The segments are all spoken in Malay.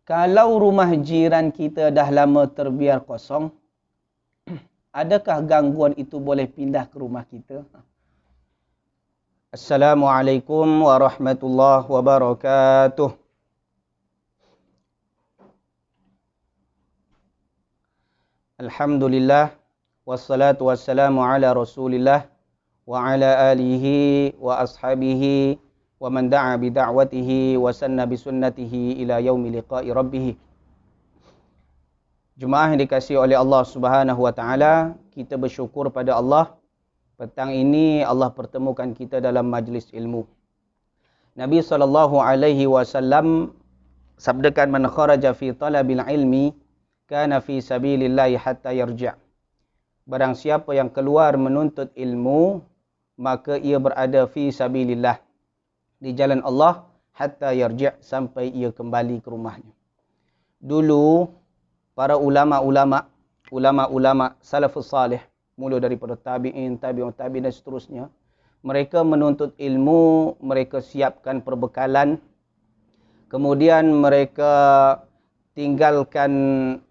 Kalau rumah jiran kita dah lama terbiar kosong, adakah gangguan itu boleh pindah ke rumah kita? Assalamualaikum warahmatullahi wabarakatuh. Alhamdulillah, wassalatu wassalamu ala rasulillah, wa ala alihi wa ashabihi, wa man da'a bida'watihi, wa sanna bisunnatihi ila yaumi liqa'i rabbih. Jemaah yang dikasihi oleh Allah Subhanahu wa taala, kita bersyukur pada Allah. Petang ini Allah pertemukan kita dalam majlis ilmu. Nabi SAW sabdakan, man kharaja fi talabil ilmi kana fi sabilillahi hatta yarji'. Barang siapa yang keluar menuntut ilmu, maka ia berada fi sabilillah, di jalan Allah, hatta yarji', sampai ia kembali ke rumahnya. Dulu para ulama-ulama salafus salih, mula daripada tabi'in, tabi'ut tabi'in dan seterusnya, mereka menuntut ilmu, mereka siapkan perbekalan, kemudian mereka tinggalkan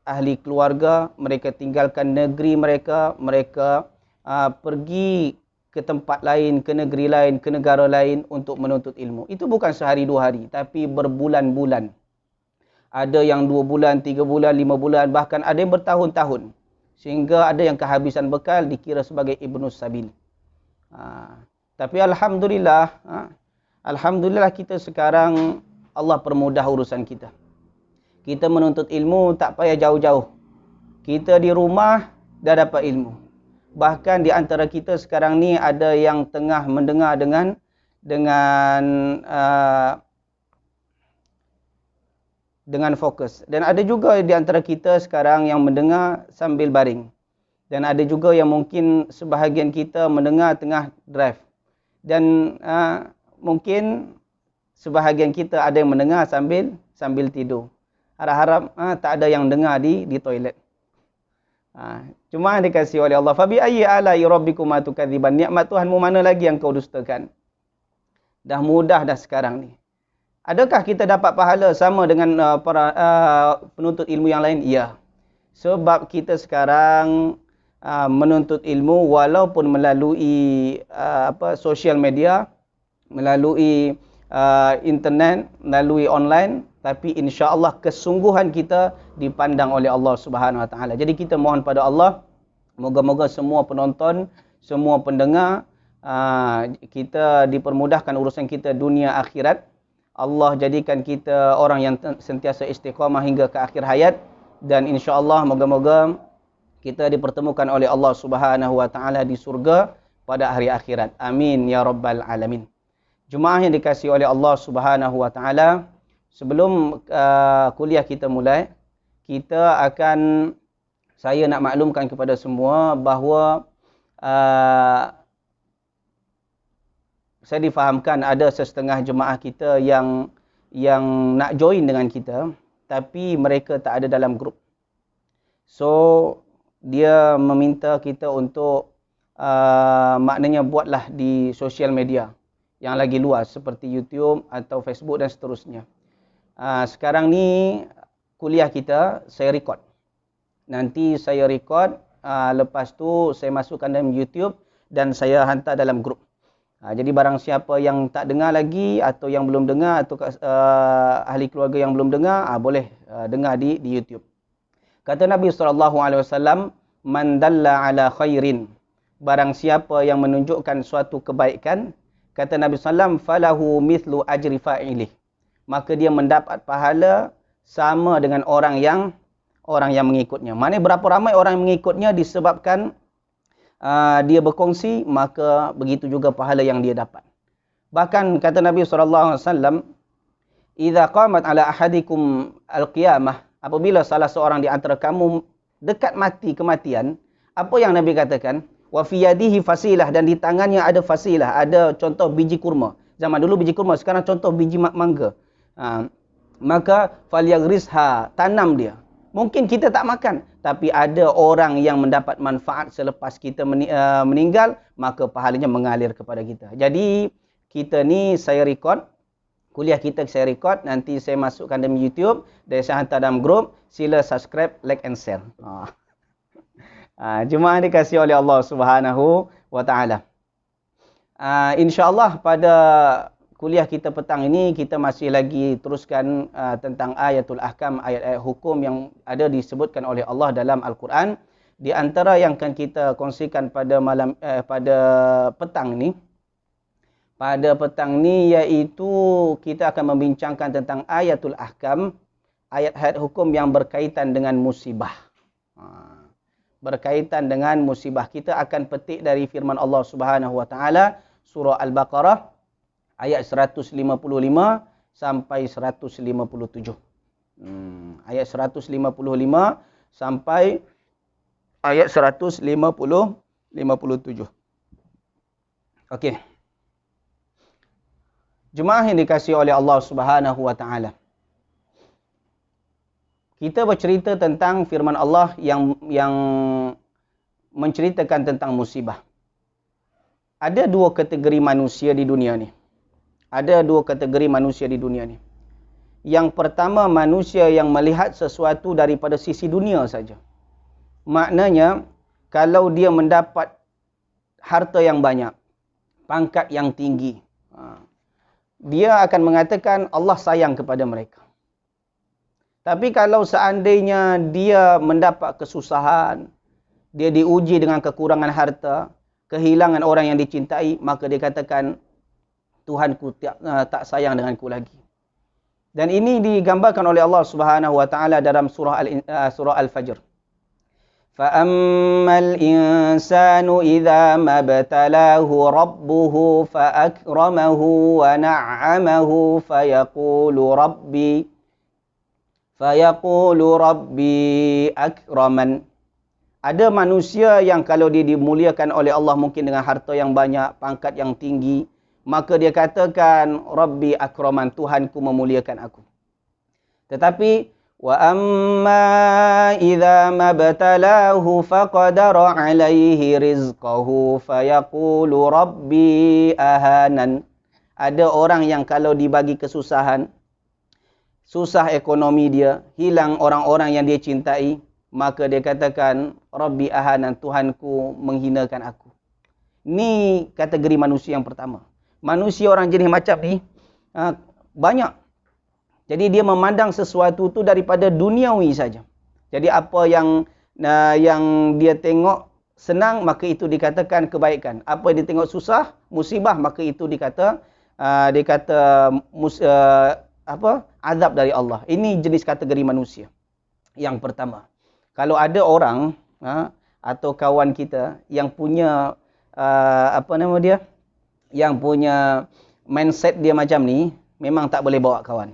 ahli keluarga, mereka tinggalkan negeri mereka, mereka pergi ke tempat lain, ke negeri lain, ke negara lain untuk menuntut ilmu. Itu bukan sehari dua hari, tapi berbulan-bulan. Ada yang 2 bulan, 3 bulan, 5 bulan, bahkan ada yang bertahun-tahun. Sehingga ada yang kehabisan bekal dikira sebagai Ibnus Sabil. Tapi Alhamdulillah, Alhamdulillah kita sekarang Allah permudah urusan kita. Kita menuntut ilmu tak payah jauh-jauh. Kita di rumah dah dapat ilmu. Bahkan di antara kita sekarang ni ada yang tengah mendengar dengan fokus. Dan ada juga di antara kita sekarang yang mendengar sambil baring. Dan ada juga yang mungkin sebahagian kita mendengar tengah drive. Dan mungkin sebahagian kita ada yang mendengar sambil tidur. Harap-harap tak ada yang dengar di toilet. Cuma dikasih oleh Allah, fabi ayyi ala'i rabbikuma tukadziban. Nikmat Tuhanmu mana lagi yang kau dustakan? Dah mudah dah sekarang ni. Adakah kita dapat pahala sama dengan para penuntut ilmu yang lain? Ya. Sebab kita sekarang menuntut ilmu walaupun melalui social media, melalui internet, melalui online, tapi insya-Allah kesungguhan kita dipandang oleh Allah Subhanahu Wa Taala. Jadi kita mohon pada Allah, moga-moga semua penonton, semua pendengar, kita dipermudahkan urusan kita dunia akhirat. Allah jadikan kita orang yang sentiasa istiqamah hingga ke akhir hayat, dan insya-Allah moga-moga kita dipertemukan oleh Allah Subhanahu Wa Taala di surga pada hari akhirat. Amin ya rabbal alamin. Jemaah yang dikasihi oleh Allah Subhanahu Wa Taala, sebelum kuliah kita mulai, saya nak maklumkan kepada semua bahawa saya difahamkan ada setengah jemaah kita yang nak join dengan kita, tapi mereka tak ada dalam grup. So, dia meminta kita untuk maknanya buatlah di social media yang lagi luas seperti YouTube atau Facebook dan seterusnya. Sekarang ni kuliah kita saya record. Nanti saya record, lepas tu saya masukkan dalam YouTube dan saya hantar dalam grup. Jadi barang siapa yang tak dengar lagi atau yang belum dengar atau ahli keluarga yang belum dengar, boleh dengar di YouTube. Kata Nabi SAW, man dalla ala khairin, barang siapa yang menunjukkan suatu kebaikan, kata Nabi SAW, falahu mithlu ajri fa'ilih, maka dia mendapat pahala sama dengan orang yang mengikutnya. Maknanya berapa ramai orang yang mengikutnya disebabkan dia berkongsi, maka begitu juga pahala yang dia dapat. Bahkan kata Nabi SAW, idza qamat ala ahadikum al-qiyamah, apabila salah seorang di antara kamu dekat mati kematian, apa yang Nabi katakan? Wa fi yadihi fasilah, dan di tangannya ada fasilah, ada contoh biji kurma. Zaman dulu biji kurma, sekarang contoh biji mangga. Maka falyagrisha, tanam dia. Mungkin kita tak makan, tapi ada orang yang mendapat manfaat selepas kita meninggal, maka pahalanya mengalir kepada kita. Jadi kita ni, saya record kuliah kita saya record, nanti saya masukkan dalam YouTube dan saya hantar dalam grup. Sila subscribe, like and share. Jemaah dikasihi oleh Allah Subhanahu wa taala. InsyaAllah pada kuliah kita petang ini kita masih lagi teruskan tentang ayatul ahkam, ayat-ayat hukum yang ada disebutkan oleh Allah dalam Al-Quran. Di antara yang akan kita kongsikan pada petang ni iaitu kita akan membincangkan tentang ayatul ahkam, ayat-ayat hukum yang berkaitan dengan musibah. Berkaitan dengan musibah. Kita akan petik dari firman Allah Subhanahu wa taala surah Al-Baqarah ayat 155 sampai 157. Ayat 155 sampai ayat 157. Okey. Jemaah yang dikasihi oleh Allah Subhanahu wa taala. Kita bercerita tentang firman Allah yang menceritakan tentang musibah. Ada dua kategori manusia di dunia ni. Yang pertama, manusia yang melihat sesuatu daripada sisi dunia saja. Maknanya, kalau dia mendapat harta yang banyak, pangkat yang tinggi, dia akan mengatakan Allah sayang kepada mereka. Tapi kalau seandainya dia mendapat kesusahan, dia diuji dengan kekurangan harta, kehilangan orang yang dicintai, maka dia katakan Tuhanku tak sayang denganku lagi. Dan ini digambarkan oleh Allah Subhanahu wa taala dalam surah Al-Fajr. فَأَمَّا الْإِنسَانُ إِذَا مَا ابْتَلَاهُ رَبُّهُ فَأَكْرَمَهُ وَنَعَّمَهُ فَيَقُولُ رَبِّي أَكْرَمَنِ. Ada manusia yang kalau dia dimuliakan oleh Allah mungkin dengan harta yang banyak, pangkat yang tinggi, maka dia katakan Rabbi akraman, Tuhanku memuliakan aku. Tetapi wa amma idza mabtalahu faqadara alaihi rizqahu fayaqulu rabbi ahanan. Ada orang yang kalau dibagi kesusahan, susah ekonomi dia, hilang orang-orang yang dia cintai, maka dia katakan rabbi ahanan, Tuhanku menghinakan aku. Ni kategori manusia yang pertama. Manusia orang jenis macam ni banyak. Jadi dia memandang sesuatu tu daripada duniawi saja. Jadi apa yang dia tengok senang, maka itu dikatakan kebaikan. Apa yang dia tengok susah, musibah, maka itu azab dari Allah. Ini jenis kategori manusia yang pertama. Kalau ada orang atau kawan kita yang punya yang punya mindset dia macam ni, memang tak boleh bawa kawan.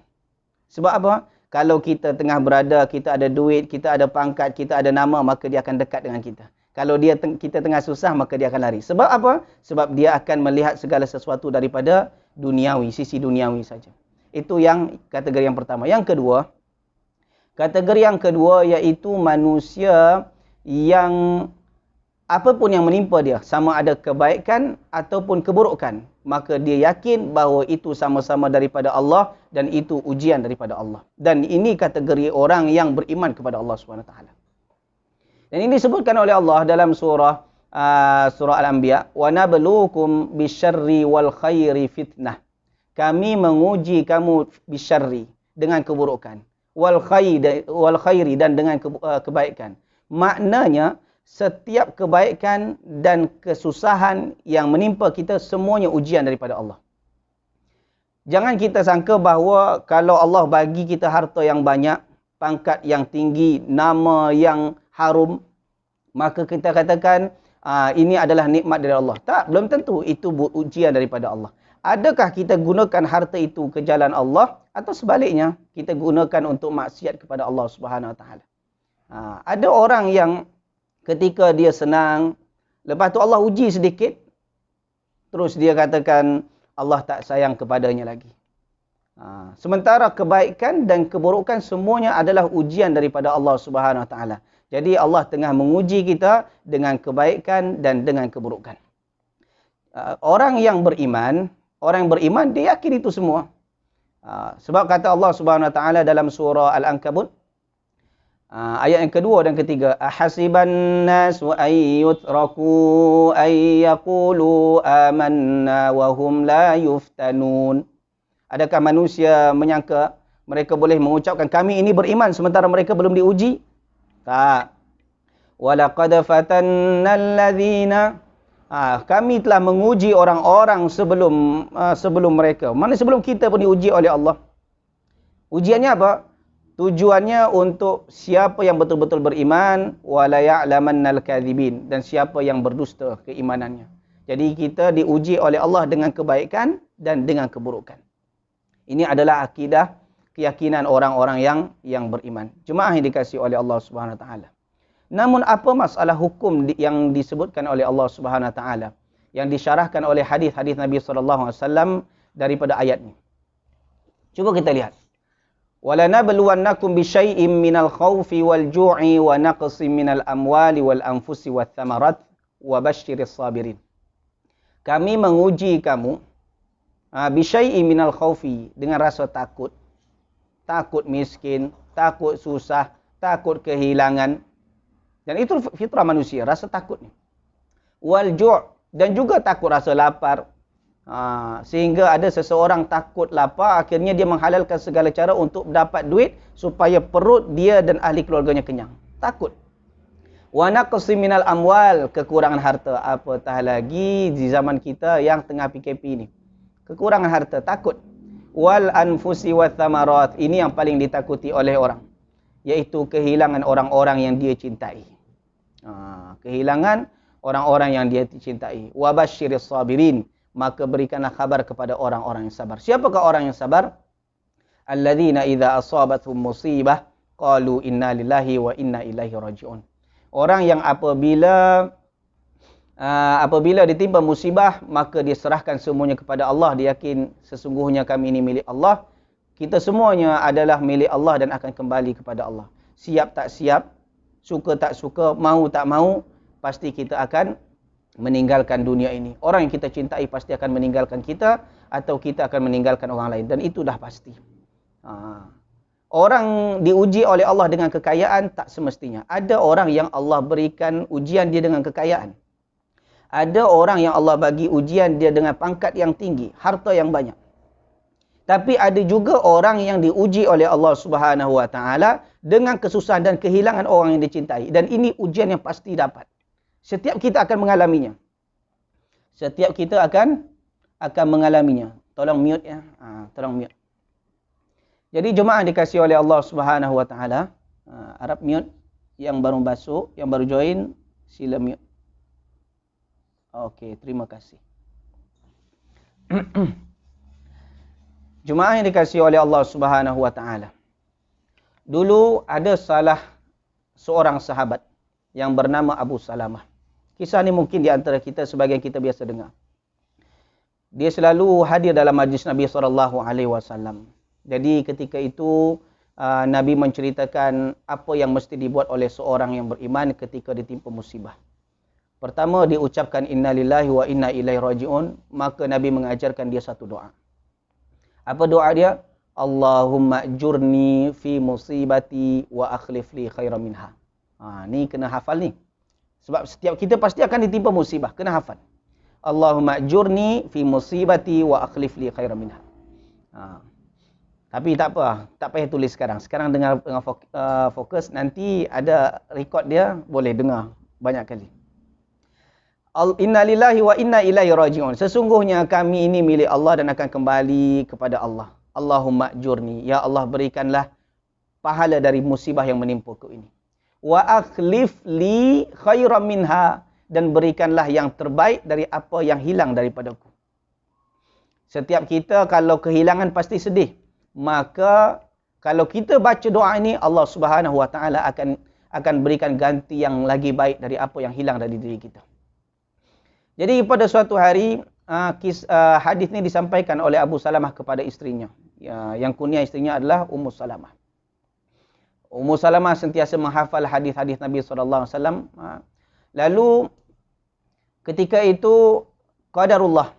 Sebab apa? Kalau kita tengah berada, kita ada duit, kita ada pangkat, kita ada nama, maka dia akan dekat dengan kita. Kalau kita tengah susah, maka dia akan lari. Sebab apa? Sebab dia akan melihat segala sesuatu daripada duniawi, sisi duniawi saja. Itu yang kategori yang pertama. Kategori yang kedua iaitu manusia yang apapun yang menimpa dia, sama ada kebaikan ataupun keburukan, maka dia yakin bahawa itu sama-sama daripada Allah dan itu ujian daripada Allah. Dan ini kategori orang yang beriman kepada Allah SWT. Dan ini disebutkan oleh Allah dalam surah Al-Anbiya, wa nabluukum bisyarri wal khairi fitnah. Kami menguji kamu bisyarri, dengan keburukan, wal khairi, dan dengan kebaikan. Maknanya setiap kebaikan dan kesusahan yang menimpa kita semuanya ujian daripada Allah. Jangan kita sangka bahawa kalau Allah bagi kita harta yang banyak, pangkat yang tinggi, nama yang harum, maka kita katakan ini adalah nikmat dari Allah. Tak, belum tentu. Itu ujian daripada Allah. Adakah kita gunakan harta itu ke jalan Allah, atau sebaliknya kita gunakan untuk maksiat kepada Allah Subhanahu Wa Taala? Ada orang yang ketika dia senang, lepas tu Allah uji sedikit, terus dia katakan Allah tak sayang kepadanya lagi. Sementara kebaikan dan keburukan semuanya adalah ujian daripada Allah Subhanahu Wa Taala. Jadi Allah tengah menguji kita dengan kebaikan dan dengan keburukan. Orang yang beriman dia yakin itu semua. Sebab kata Allah Subhanahu Wa Taala dalam surah Al-Ankabut, ayat yang kedua dan ketiga, ahasiban nasu ay yutraku ay yaqulu amanna wa hum la yuftanun. Adakah manusia menyangka mereka boleh mengucapkan kami ini beriman sementara mereka belum diuji? Tak. Walaqad fatannal ladzina, kami telah menguji orang-orang sebelum mereka. Mana sebelum kita pun diuji oleh Allah. Ujiannya apa? Tujuannya untuk siapa yang betul-betul beriman, wala ya'lamannal kadzibin, dan siapa yang berdusta keimanannya. Jadi kita diuji oleh Allah dengan kebaikan dan dengan keburukan. Ini adalah akidah, keyakinan orang-orang yang beriman. Jemaah yang dikasihi oleh Allah Subhanahu Wa Taala. Namun apa masalah hukum yang disebutkan oleh Allah Subhanahu Wa Taala, yang disyarahkan oleh hadis-hadis Nabi sallallahu alaihi wasallam daripada ayat ini? Cuba kita lihat. وَلَنَبْلُوَنَّكُمْ بِشَيْءٍ مِّنَ الْخَوْفِ وَالْجُوعِ وَنَقْصٍ مِّنَ الْأَمْوَالِ وَالْأَنْفُسِ وَالثَّمَرَاتِ وَبَشِّرِ الصَّابِرِينَ. Kami menguji kamu bisyai'in minal khaufi, dengan rasa takut. Takut miskin, takut susah, takut kehilangan. Dan itu fitrah manusia, rasa takut ni. Wal ju', dan juga takut rasa lapar. Sehingga ada seseorang takut lapar, akhirnya dia menghalalkan segala cara untuk dapat duit supaya perut dia dan ahli keluarganya kenyang. Takut. Wa naqsi minal amwal, kekurangan harta. Apatah lagi di zaman kita yang tengah PKP ni. Kekurangan harta, takut. Wal anfusi wath thamarat, ini yang paling ditakuti oleh orang, iaitu kehilangan orang-orang yang dia cintai. Kehilangan orang-orang yang dia cintai. Wa basyiris sabirin, maka berikanlah kabar kepada orang-orang yang sabar. Siapakah orang yang sabar? Alladzina idza asabathum musibah qalu inna lillahi wa inna ilaihi raji'un. Orang yang apabila ditimpa musibah, maka dia serahkan semuanya kepada Allah. Dia yakin sesungguhnya kami ini milik Allah. Kita semuanya adalah milik Allah dan akan kembali kepada Allah. Siap tak siap, suka tak suka, mahu tak mahu, pasti kita akan meninggalkan dunia ini. Orang yang kita cintai pasti akan meninggalkan kita, atau kita akan meninggalkan orang lain. Dan itu dah pasti. Orang diuji oleh Allah dengan kekayaan, tak semestinya. Ada orang yang Allah berikan ujian dia dengan kekayaan. Ada orang yang Allah bagi ujian dia dengan pangkat yang tinggi, harta yang banyak. Tapi ada juga orang yang diuji oleh Allah Subhanahu Wa Taala dengan kesusahan dan kehilangan orang yang dicintai. Dan ini ujian yang pasti dapat. Setiap kita akan mengalaminya. Setiap kita akan mengalaminya. Tolong mute ya. Tolong mute. Jadi jemaah dikasihi oleh Allah Subhanahu Wa Taala, harap mute. Yang baru masuk, yang baru join, sila mute. Okey, terima kasih. Jemaah yang dikasihi oleh Allah Subhanahu Wa Taala. Dulu ada salah seorang sahabat yang bernama Abu Salamah. Kisah ni mungkin di antara kita sebagian kita biasa dengar. Dia selalu hadir dalam majlis Nabi SAW. Jadi ketika itu Nabi menceritakan apa yang mesti dibuat oleh seorang yang beriman ketika ditimpa musibah. Pertama dia ucapkan inna lillahi wa inna ilaihi raji'un, maka Nabi mengajarkan dia satu doa. Apa doa dia? Allahumma ajurni fi musibati wa akhlif li khairan minha. Ni kena hafal ni. Sebab setiap kita pasti akan ditimpa musibah, kena hafal. Allahumma ajurni fi musibati wa akhlif li khairan minha. Tapi tak apa, tak payah tulis sekarang. Sekarang dengar fokus, nanti ada rekod dia, boleh dengar banyak kali. Inna lillahi wa inna ilaihi raji'un. Sesungguhnya kami ini milik Allah dan akan kembali kepada Allah. Allahumma ajurni, ya Allah berikanlah pahala dari musibah yang menimpaku ini. Wa akhlif li khairan minha, dan berikanlah yang terbaik dari apa yang hilang daripadaku. Setiap kita kalau kehilangan pasti sedih. Maka kalau kita baca doa ini, Allah Subhanahu Wa Taala akan berikan ganti yang lagi baik dari apa yang hilang dari diri kita. Jadi pada suatu hari hadis ini disampaikan oleh Abu Salamah kepada istrinya. Yang kunyah istrinya adalah Ummu Salamah. Ummu Salamah sentiasa menghafal hadis-hadis Nabi SAW. Lalu ketika itu qadarullah,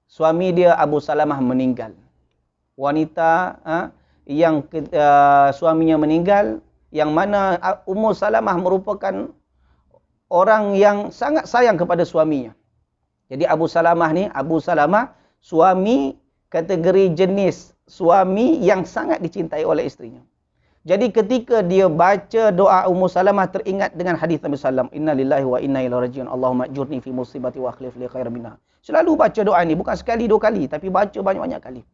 suami dia Abu Salamah meninggal. wanita yang suaminya meninggal, yang mana Ummu Salamah merupakan orang yang sangat sayang kepada suaminya. Jadi Abu Salamah suami kategori jenis suami yang sangat dicintai oleh istrinya. Jadi ketika dia baca doa Ummu Salamah, teringat dengan hadis Nabi sallallahu alaihi wasallam, "Inna lillahi wa inna ilaihi raji'un. Allahumma ajurni fi musibati wa akhlif li khairan minha." Selalu baca doa ini, bukan sekali dua kali, tapi baca banyak-banyak kali.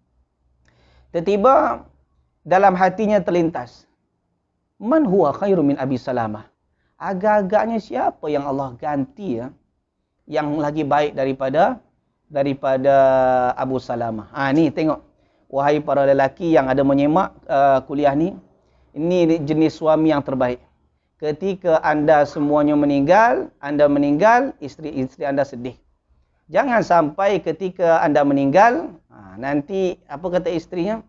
Tiba-tiba dalam hatinya terlintas, man huwa khairu min Abi Salamah? Agak-agaknya siapa yang Allah ganti yang lagi baik daripada Abu Salamah. Ni tengok, wahai para lelaki yang ada menyemak kuliah ni, ini jenis suami yang terbaik. Ketika anda semuanya meninggal, anda meninggal, isteri-isteri anda sedih. Jangan sampai ketika anda meninggal, nanti apa kata istrinya?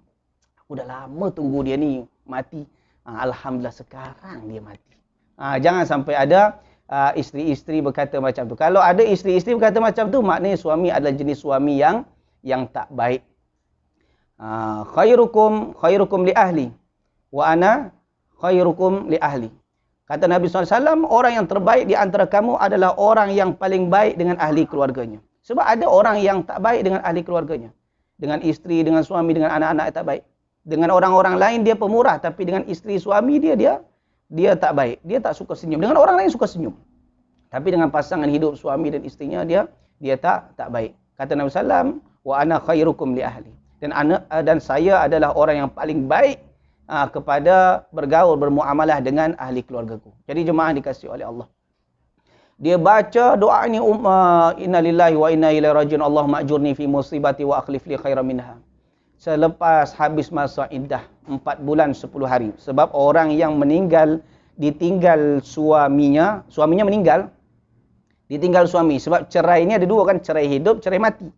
Aku dah lama tunggu dia ni mati. Alhamdulillah sekarang dia mati. Jangan sampai ada isteri-isteri berkata macam tu. Kalau ada isteri-isteri berkata macam tu, maknanya suami adalah jenis suami yang tak baik. Khairukum li ahli wa ana khairukum li ahli. Kata Nabi SAW, orang yang terbaik di antara kamu adalah orang yang paling baik dengan ahli keluarganya. Sebab ada orang yang tak baik dengan ahli keluarganya. Dengan isteri, dengan suami, dengan anak-anak tak baik. Dengan orang-orang lain dia pemurah, tapi dengan isteri suami dia tak baik. Dia tak suka senyum. Dengan orang lain suka senyum. Tapi dengan pasangan hidup suami dan isterinya dia tak baik. Kata Nabi SAW, wa ana khairukum li ahli. Dan saya adalah orang yang paling baik kepada bergaul, bermuamalah dengan ahli keluargaku. Jadi jemaah dikasihi oleh Allah, dia baca doa ini, inna lillahi wa inna ilaihi raji'un, Allahumma ajurni fi musibati wa akhlif li khairan minha. Selepas habis masa iddah 4 bulan 10 hari. Sebab orang yang meninggal ditinggal suaminya meninggal, ditinggal suami. Sebab cerai ini ada dua kan, cerai hidup, cerai mati.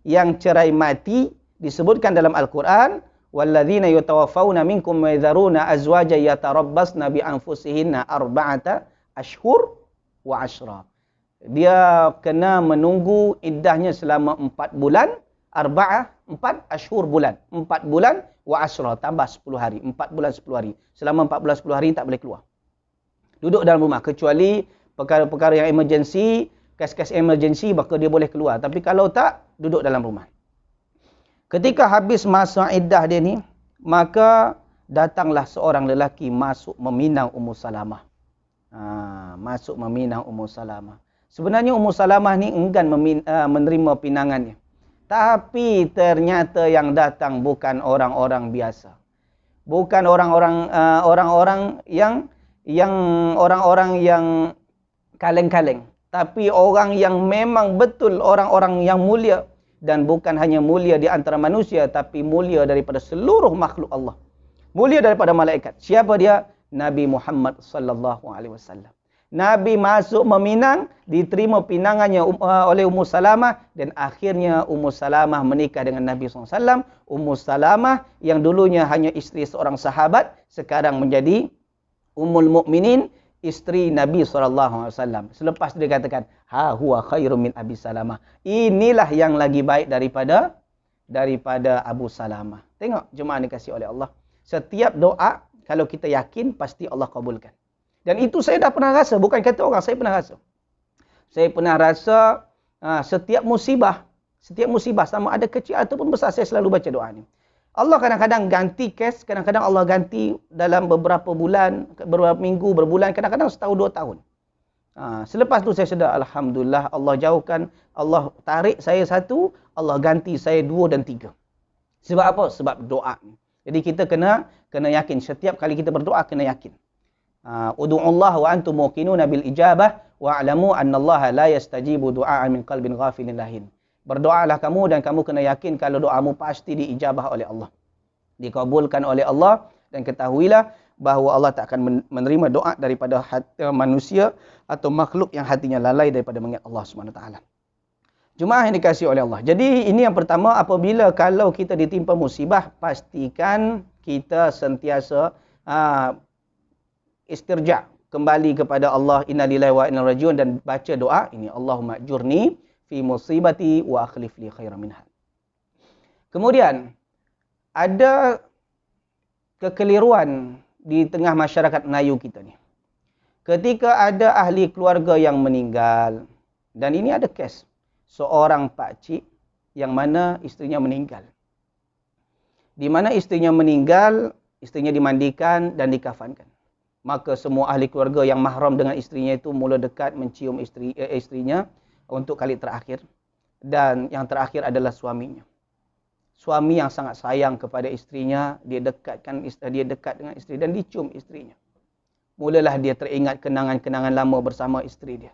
Yang cerai mati disebutkan dalam Al-Quran, walladzina yatawaffawna minkum wa yadharuna azwaja yatarabbasna bi anfusihinna arba'ata ashhur wa ashra. Dia kena menunggu iddahnya selama 4 bulan, 4 ashhur bulan. 4 bulan wa ashra, tambah 10 hari. 4 bulan 10 hari. Selama 4 bulan 10 hari tak boleh keluar. Duduk dalam rumah, kecuali perkara-perkara yang emergency, kes-kes emergency, maka dia boleh keluar. Tapi kalau tak, duduk dalam rumah. Ketika habis masa iddah dia ni, maka datanglah seorang lelaki masuk meminang Ummu Salamah. Masuk meminang Ummu Salamah. Sebenarnya Ummu Salamah ni enggan menerima pinangannya. Tapi ternyata yang datang bukan orang-orang biasa. Bukan orang-orang yang kaleng-kaleng. Tapi orang yang memang betul orang-orang yang mulia. Dan bukan hanya mulia di antara manusia, tapi mulia daripada seluruh makhluk Allah. Mulia daripada malaikat. Siapa dia? Nabi Muhammad sallallahu alaihi wasallam. Nabi masuk meminang, diterima pinangannya oleh Ummu Salamah, dan akhirnya Ummu Salamah menikah dengan Nabi SAW. Ummu Salamah yang dulunya hanya isteri seorang sahabat, sekarang menjadi Ummul Mukminin, isteri Nabi SAW. Selepas dia katakan, ha huwa khairum min Abi Salamah. Inilah yang lagi baik daripada Abu Salamah. Tengok jemaah dikasihi oleh Allah. Setiap doa, kalau kita yakin, pasti Allah kabulkan. Dan itu saya dah pernah rasa. Bukan kata orang, saya pernah rasa. Saya pernah rasa setiap musibah, sama ada kecil ataupun besar, saya selalu baca doa ni. Allah kadang-kadang ganti kes, kadang-kadang Allah ganti dalam beberapa bulan, beberapa minggu, berbulan, kadang-kadang setahun, 2 tahun. Selepas tu saya sedar, alhamdulillah, Allah jauhkan, Allah tarik saya 1, Allah ganti saya 2 dan 3. Sebab apa? Sebab doa. Jadi kita kena yakin, setiap kali kita berdoa kena yakin. Udu'ullah wa antum muqinuna bil ijabah wa'lamu annallaha la yastajibu du'aan min qalbin ghafilin lahin. Berdoalah kamu dan kamu kena yakin kalau doamu pasti diijabah oleh Allah. Dikabulkan oleh Allah, dan ketahuilah bahawa Allah tak akan menerima doa daripada manusia atau makhluk yang hatinya lalai daripada mengingat Allah SWT. Jemaah yang dikasihi oleh Allah. Jadi ini yang pertama, apabila kalau kita ditimpa musibah, pastikan kita sentiasa istirja, kembali kepada Allah, inna lillahi wa inna ilaihi raji'un, dan baca doa ini, Allahumma ajurni fi musibati wa akhlif li khairan minha. Kemudian ada kekeliruan di tengah masyarakat Melayu kita ni. Ketika ada ahli keluarga yang meninggal, dan ini ada kes seorang pakcik yang mana isterinya meninggal. Di mana isterinya meninggal, isterinya dimandikan dan dikafankan. Maka semua ahli keluarga yang mahram dengan isterinya itu mula dekat mencium isterinya untuk kali terakhir. Dan yang terakhir adalah suaminya. Suami yang sangat sayang kepada isterinya, dia dekat dengan isteri dan dicium isterinya. Mulalah dia teringat kenangan-kenangan lama bersama isteri dia.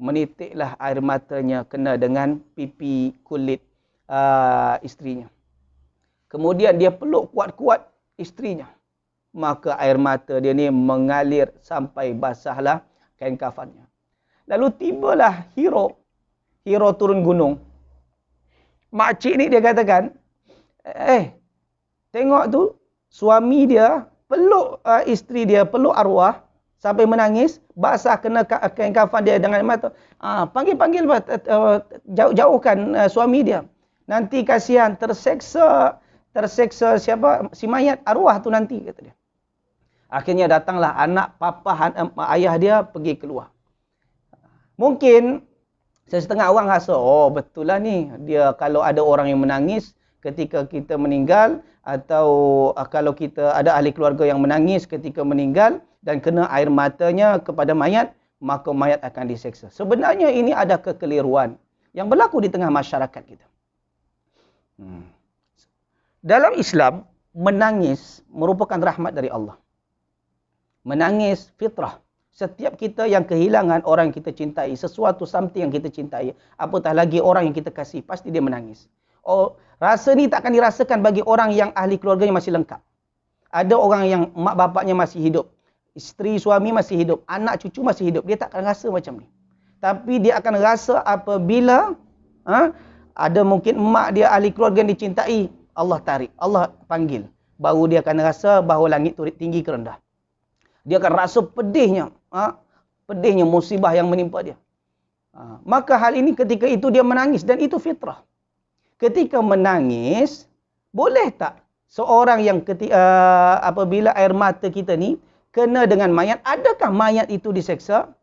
Menitiklah air matanya kena dengan pipi kulit isterinya. Kemudian dia peluk kuat-kuat isterinya. Maka air mata dia ni mengalir sampai basahlah kain kafannya. Lalu tibalah Hero turun gunung. Makcik ni dia katakan, tengok tu, suami dia peluk isteri dia, peluk arwah sampai menangis, basah kena kain kafan dia dengan mata. Panggil jauhkan suami dia. Nanti kasihan terseksa siapa si mayat arwah tu nanti, kata dia. Akhirnya datanglah anak ayah dia pergi keluar. Mungkin setengah orang rasa, oh betul lah ni, dia kalau ada orang yang menangis ketika kita meninggal, atau kalau kita ada ahli keluarga yang menangis ketika meninggal dan kena air matanya kepada mayat, maka mayat akan diseksa. Sebenarnya ini ada kekeliruan yang berlaku di tengah masyarakat kita. Dalam Islam, menangis merupakan rahmat dari Allah. Menangis fitrah. Setiap kita yang kehilangan orang yang kita cintai, sesuatu something yang kita cintai, apatah lagi orang yang kita kasih, pasti dia menangis. Oh, rasa ni takkan dirasakan bagi orang yang ahli keluarganya masih lengkap. Ada orang yang mak bapaknya masih hidup, isteri suami masih hidup, anak cucu masih hidup, dia takkan rasa macam ni. Tapi dia akan rasa apabila ada mungkin mak dia ahli keluarga yang dicintai, Allah tarik, Allah panggil, baru dia akan rasa bahawa langit tu tinggi ke rendah. Dia akan rasa pedihnya musibah yang menimpa dia. Maka hal ini ketika itu dia menangis, dan itu fitrah. Ketika menangis, boleh tak seorang yang apabila air mata kita ni kena dengan mayat, adakah mayat itu diseksa?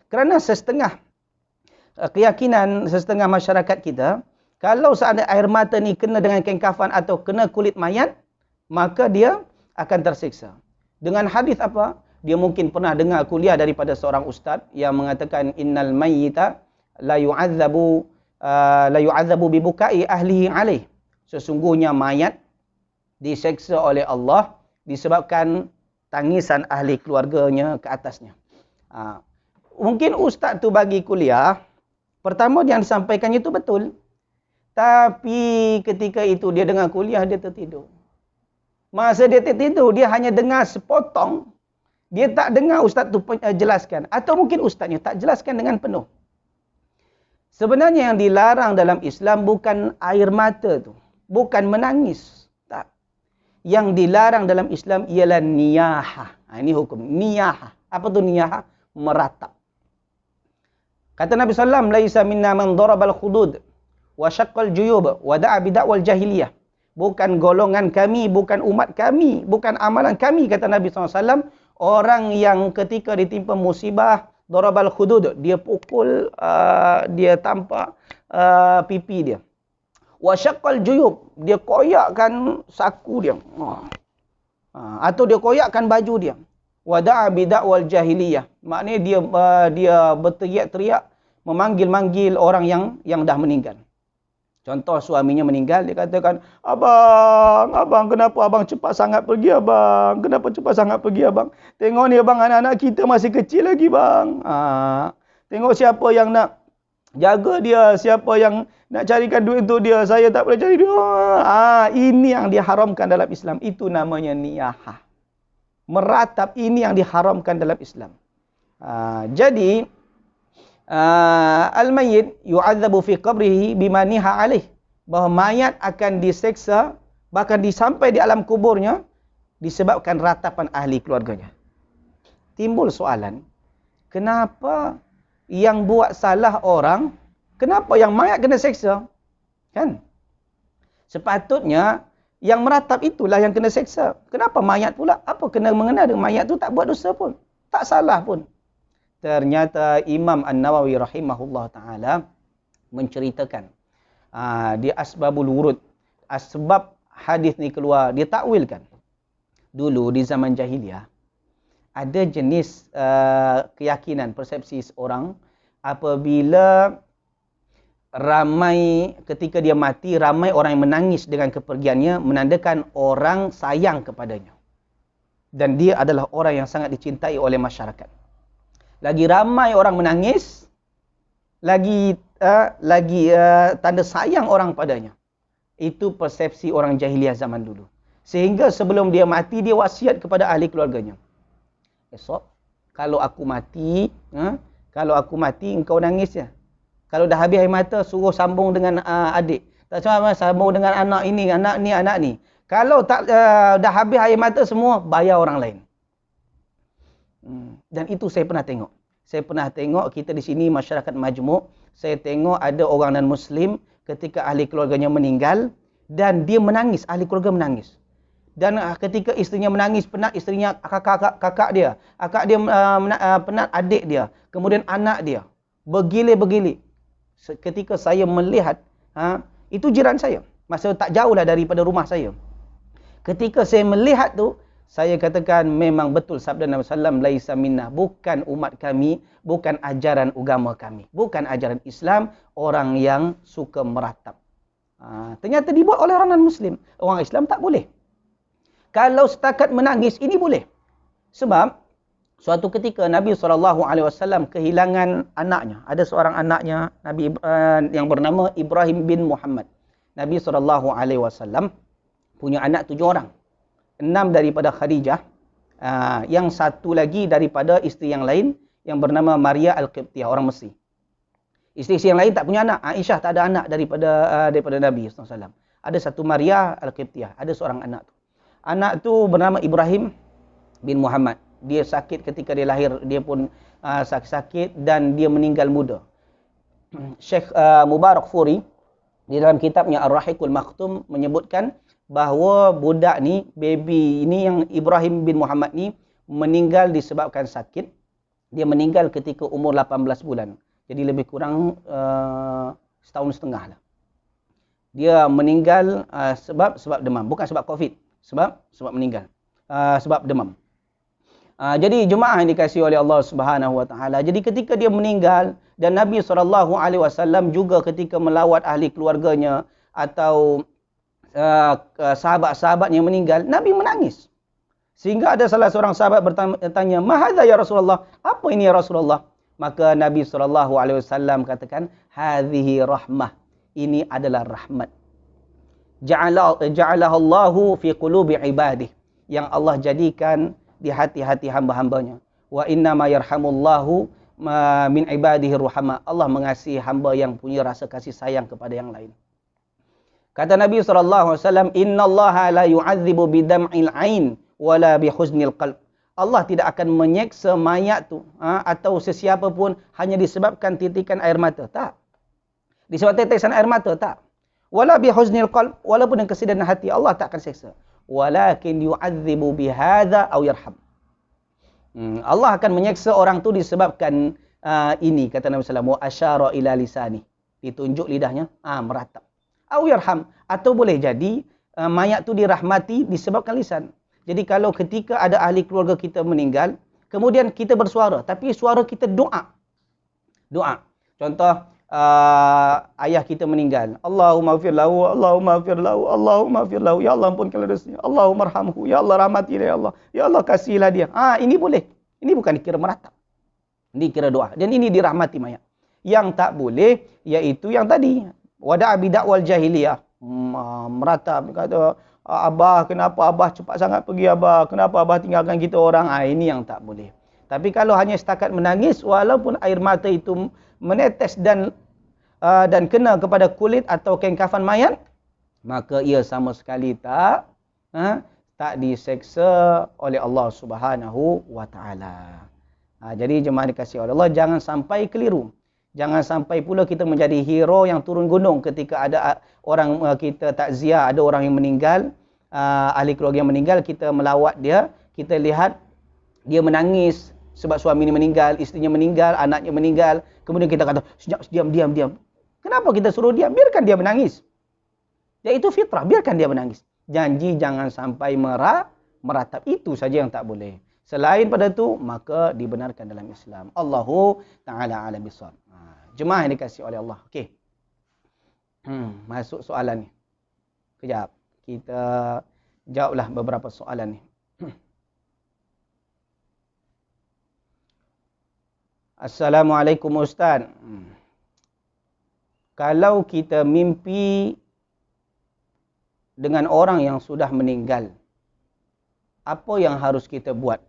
Kerana setengah keyakinan setengah masyarakat kita, kalau seandainya air mata ni kena dengan kain kafan atau kena kulit mayat, maka dia akan tersiksa. Dengan hadis apa? Dia mungkin pernah dengar kuliah daripada seorang ustaz yang mengatakan innal mayyita la yu'adzabu bibukai ahlihi alaih. Sesungguhnya mayat diseksa oleh Allah disebabkan tangisan ahli keluarganya ke atasnya. Mungkin ustaz tu bagi kuliah, pertama yang disampaikannya itu betul. Tapi ketika itu dia dengar kuliah, dia tertidur. Masa dia tertidur, dia hanya dengar sepotong. Dia tak dengar ustaz tu jelaskan. Atau mungkin ustaznya tak jelaskan dengan penuh. Sebenarnya yang dilarang dalam Islam bukan air mata tu. Bukan menangis. Tak. Yang dilarang dalam Islam ialah niyahah. Ini hukum. Niyahah. Apa tu niyahah? Meratap. Kata Nabi SAW, laisa minna man darabal khudud wa syaqqal juyub wa da'a bid'awal jahiliyah. Bukan golongan kami, bukan umat kami, bukan amalan kami, kata Nabi SAW, orang yang ketika ditimpa musibah, darabal khudud, dia pukul, dia tampak pipi dia. Wa syaqqal juyub, dia koyakkan saku dia. Atau dia koyakkan baju dia. Wa da'a bid'awal jahiliyah. Maknanya dia berteriak-teriak, memanggil-manggil orang yang dah meninggal. Contoh suaminya meninggal, dia katakan, abang, kenapa abang cepat sangat pergi abang? Kenapa cepat sangat pergi abang? Tengok ni abang, anak-anak kita masih kecil lagi bang. Tengok siapa yang nak jaga dia, siapa yang nak carikan duit untuk dia, saya tak boleh cari duit. Ini yang diharamkan dalam Islam, itu namanya niyahah. Meratap ini yang diharamkan dalam Islam. Jadi al-mayyit yu'adzabu fi qabrihi bima niha alaih, bahawa mayat akan diseksa bahkan sampai di alam kuburnya disebabkan ratapan ahli keluarganya. Timbul soalan, kenapa yang buat salah orang, kenapa yang mayat kena seksa? Kan? Sepatutnya Yang meratap itulah yang kena seksa. Kenapa mayat pula? Apa kena mengena dengan mayat tu tak buat dosa pun. Tak salah pun. Ternyata Imam An-Nawawi rahimahullah ta'ala menceritakan di Asbabul Wurud. Sebab hadis ni keluar, dia takwilkan. Dulu di zaman jahiliah, ada jenis keyakinan, persepsi seorang apabila ketika dia mati, ramai orang yang menangis dengan kepergiannya, menandakan orang sayang kepadanya. Dan dia adalah orang yang sangat dicintai oleh masyarakat. Lagi ramai orang menangis, lagi tanda sayang orang padanya. Itu persepsi orang jahiliah zaman dulu. Sehingga sebelum dia mati, dia wasiat kepada ahli keluarganya. Esok, kalau aku mati, engkau nangis ya. Kalau dah habis air mata, suruh sambung dengan adik. Tak cuma sambung dengan anak ini, anak ni. Kalau tak dah habis air mata semua, bayar orang lain. Dan itu saya pernah tengok. Saya pernah tengok kita di sini masyarakat majmuk. Saya tengok ada orang non-Muslim ketika ahli keluarganya meninggal dan dia menangis, ahli keluarga menangis. Dan ketika isterinya menangis, penat isterinya, kakak dia. Kakak dia penat adik dia. Kemudian anak dia. Bergilir-bergilir. Ketika saya melihat, itu jiran saya. Masa tak jauh lah daripada rumah saya. Ketika saya melihat tu, saya katakan memang betul sabda Nabi SAW, laisa minna, bukan umat kami, bukan ajaran agama kami. Bukan ajaran Islam, orang yang suka meratap. Ternyata dibuat oleh orang non-Muslim. Orang Islam tak boleh. Kalau setakat menangis, ini boleh. Sebab, suatu ketika Nabi SAW kehilangan anaknya. Ada seorang anaknya Nabi yang bernama Ibrahim bin Muhammad. Nabi SAW punya anak 7 orang. 6 daripada Khadijah. Yang satu lagi daripada isteri yang lain yang bernama Maria Al-Qibtiyah, orang Mesir. Isteri yang lain tak punya anak. Aisyah tak ada anak daripada Nabi SAW. Ada satu Maria Al-Qibtiyah. Ada seorang anak tu. Anak tu bernama Ibrahim bin Muhammad. Dia sakit ketika dia lahir. Dia pun sakit dan dia meninggal muda. Syekh Mubarak Furi di dalam kitabnya Ar-Rahiqul Maktum menyebutkan bahawa budak ni, baby ini yang Ibrahim bin Muhammad ni meninggal disebabkan sakit. Dia meninggal ketika umur 18 bulan. Jadi lebih kurang setahun setengah lah. Dia meninggal sebab demam. Bukan sebab COVID. Sebab meninggal. Sebab demam. Jadi jemaah yang dikasihi oleh Allah Subhanahu Wa Taala. Jadi ketika dia meninggal dan Nabi SAW juga ketika melawat ahli keluarganya atau sahabat-sahabat yang meninggal, Nabi menangis. Sehingga ada salah seorang sahabat bertanya, "Mahadza ya Rasulullah?" Apa ini ya Rasulullah? Maka Nabi SAW katakan, "Hadhihi rahmah." Ini adalah rahmat. Ja'alahallahu fi qulubi ibadih. Yang Allah jadikan di hati-hati hamba-hambanya. Wa innama yarhamullahu min ibadihi ruhama. Allah mengasihi hamba yang punya rasa kasih sayang kepada yang lain. Kata Nabi SAW, "Innallaha la yu'adzibu bidam'il ain wala bihuznil qalb." Allah tidak akan menyeksa mayat tu atau sesiapa pun hanya disebabkan titikan air mata. Tak. Disebabkan tetesan air mata. Tak. Wala bihuznil qalb, walaupun dengan kesedihan hati, Allah tak akan seksa. Walakin yu'adzibu bihadza aw yarham. Allah akan menyeksa orang tu disebabkan ini, kata Nabi SAW, wa asyara ila lisani. Ditunjuk lidahnya, meratap. Aw yarham, atau boleh jadi mayat tu dirahmati disebabkan lisan. Jadi kalau ketika ada ahli keluarga kita meninggal, kemudian kita bersuara, tapi suara kita doa. Doa. Contoh, ayah kita meninggal. Allahumma ighfir lahu, Allahumma ighfir lahu, Allahumma ighfir lahu. Ya Allah ampunkanlah dosanya. Allahumma arhamhu. Ya Allah rahmatilah ya Allah. Ya Allah kasihilah dia. Ini boleh. Ini bukan dikira meratap. Ini kira doa. Dan ini dirahmati mayat. Yang tak boleh iaitu yang tadi, wada'a bidakwal jahiliyah. Meratap, kata, "Abah, kenapa Abah cepat sangat pergi Abah? Kenapa Abah tinggalkan kita orang?" Ini yang tak boleh. Tapi kalau hanya setakat menangis, walaupun air mata itu menetes dan kena kepada kulit atau kain kafan mayat, maka ia sama sekali tak diseksa oleh Allah Subhanahu Wa Taala. Jadi jemaah dikasihi oleh Allah, jangan sampai keliru. Jangan sampai pula kita menjadi hero yang turun gunung ketika ada orang kita takziah, ada orang yang meninggal, ahli keluarga yang meninggal, kita melawat dia, kita lihat dia menangis sebab suami ini meninggal, isterinya meninggal, anaknya meninggal. Kemudian kita kata, "Sekejap, diam. Kenapa kita suruh diam? Biarkan dia menangis." Ya, itu fitrah, biarkan dia menangis. Janji jangan sampai meratap, itu saja yang tak boleh. Selain pada itu, maka dibenarkan dalam Islam. Allahu Ta'ala a'lam bissawab. Jemaah yang dikasihi oleh Allah. Okey. Masuk soalan ni. Kejap. Kita jawablah beberapa soalan ni. Assalamualaikum Ustaz. Kalau kita mimpi dengan orang yang sudah meninggal, apa yang harus kita buat?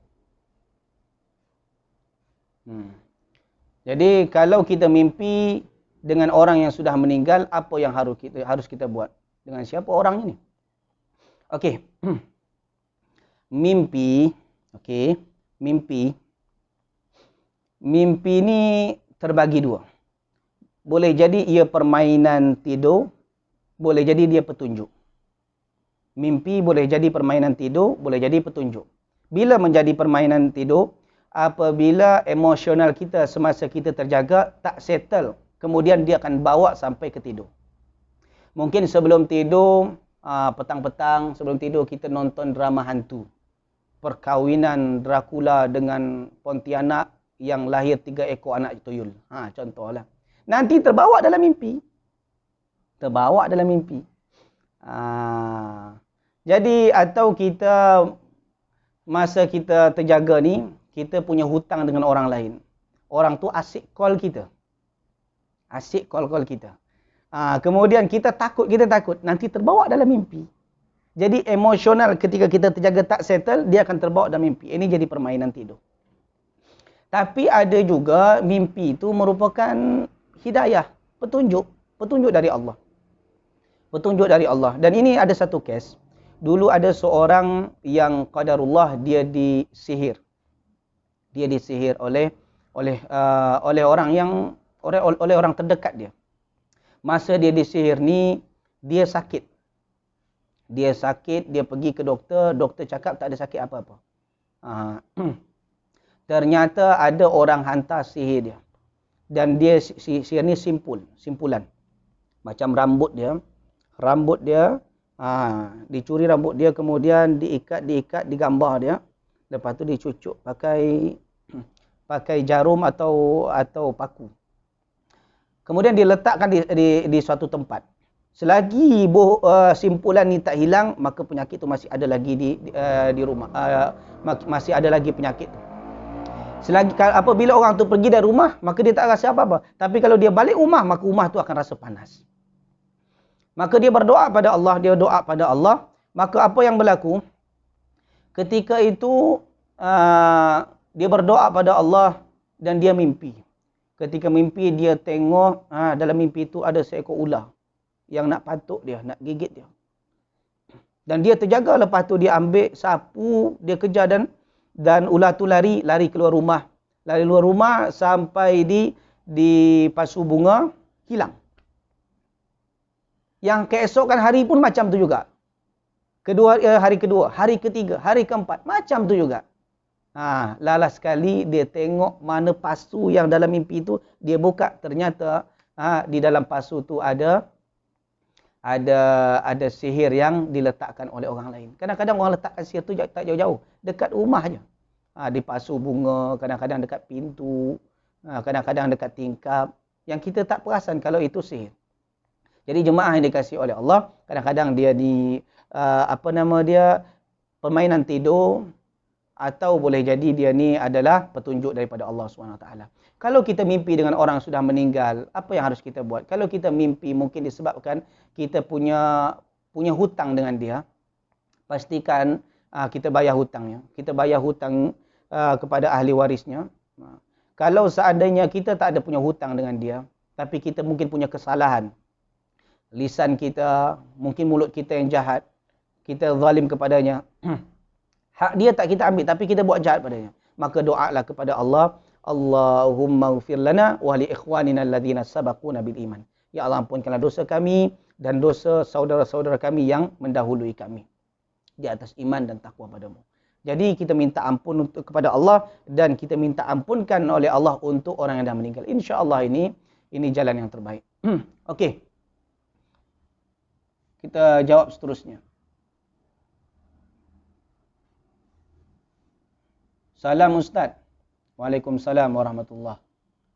Jadi kalau kita mimpi dengan orang yang sudah meninggal, apa yang harus kita buat? Dengan siapa orangnya ni? Okey. Mimpi, okey. Mimpi ni terbagi dua. Boleh jadi ia permainan tidur, boleh jadi dia petunjuk. Mimpi boleh jadi permainan tidur, boleh jadi petunjuk. Bila menjadi permainan tidur? Apabila emosional kita semasa kita terjaga tak settle, kemudian dia akan bawa sampai ke tidur. Mungkin sebelum tidur, petang-petang sebelum tidur kita nonton drama hantu. Perkahwinan Dracula dengan Pontianak yang lahir 3 ekor anak tuyul. Contohlah. Nanti terbawa dalam mimpi. Jadi atau kita masa kita terjaga ni, kita punya hutang dengan orang lain. Orang tu asyik call kita. Asyik call kita. Kemudian kita takut, nanti terbawa dalam mimpi. Jadi emosional ketika kita terjaga tak settle, dia akan terbawa dalam mimpi. Ini jadi permainan tidur. Tapi ada juga mimpi itu merupakan hidayah, petunjuk dari Allah. Petunjuk dari Allah. Dan ini ada satu kes. Dulu ada seorang yang qadarullah dia disihir. Dia disihir oleh orang yang oleh orang terdekat dia. Masa dia disihir ni, dia sakit. Dia pergi ke doktor cakap tak ada sakit apa-apa. Ternyata ada orang hantar sihir dia. Dan dia sihir ni simpulan. Macam rambut dia, dicuri rambut dia, kemudian diikat, digambar dia. Lepas tu dicucuk pakai jarum atau paku. Kemudian diletakkan di suatu tempat. Selagi simpulan ni tak hilang, maka penyakit tu masih ada lagi di rumah. Masih ada lagi penyakit tu. Selagi apabila orang tu pergi dari rumah, maka dia tak rasa apa-apa. Tapi kalau dia balik rumah, maka rumah tu akan rasa panas. Maka dia berdoa pada Allah, maka apa yang berlaku? Ketika itu dia berdoa pada Allah dan dia mimpi. Ketika mimpi dia tengok dalam mimpi itu ada seekor ular yang nak patuk dia, nak gigit dia. Dan dia terjaga, lepas tu dia ambil sapu, dia kejar dan ular tu lari keluar rumah. Lari keluar rumah sampai di pasu bunga, hilang. Yang keesokan hari pun macam tu juga. Hari kedua, hari ketiga, hari keempat, macam tu juga. Lalas sekali dia tengok mana pasu yang dalam mimpi itu, dia buka, ternyata di dalam pasu tu ada sihir yang diletakkan oleh orang lain. Kadang-kadang orang letakkan sihir tu tak jauh-jauh, dekat rumah aja. Di pasu bunga, kadang-kadang dekat pintu, kadang-kadang dekat tingkap, yang kita tak perasan kalau itu sihir. Jadi jemaah yang dikasihi oleh Allah, kadang-kadang dia permainan tidur, atau boleh jadi dia ni adalah petunjuk daripada Allah SWT. Kalau kita mimpi dengan orang sudah meninggal, apa yang harus kita buat? Kalau kita mimpi mungkin disebabkan kita punya hutang dengan dia, pastikan kita bayar hutangnya. Kita bayar hutang kepada ahli warisnya. Kalau seandainya kita tak ada punya hutang dengan dia, tapi kita mungkin punya kesalahan, lisan kita, mungkin mulut kita yang jahat, kita zalim kepadanya, hak dia tak kita ambil, tapi kita buat jahat padanya, maka doalah kepada Allah, Allahumma ighfir lana wa li ikhwanina alladhina sabaquna bil iman. Ya Allah, ampunkanlah dosa kami dan dosa saudara-saudara kami yang mendahului kami. di atas iman dan takwa padamu. Jadi kita minta ampun kepada Allah dan kita minta ampunkan oleh Allah untuk orang yang dah meninggal. InsyaAllah ini jalan yang terbaik. Okey. Kita jawab seterusnya. Salam Ustaz. Waalaikumsalam warahmatullahi.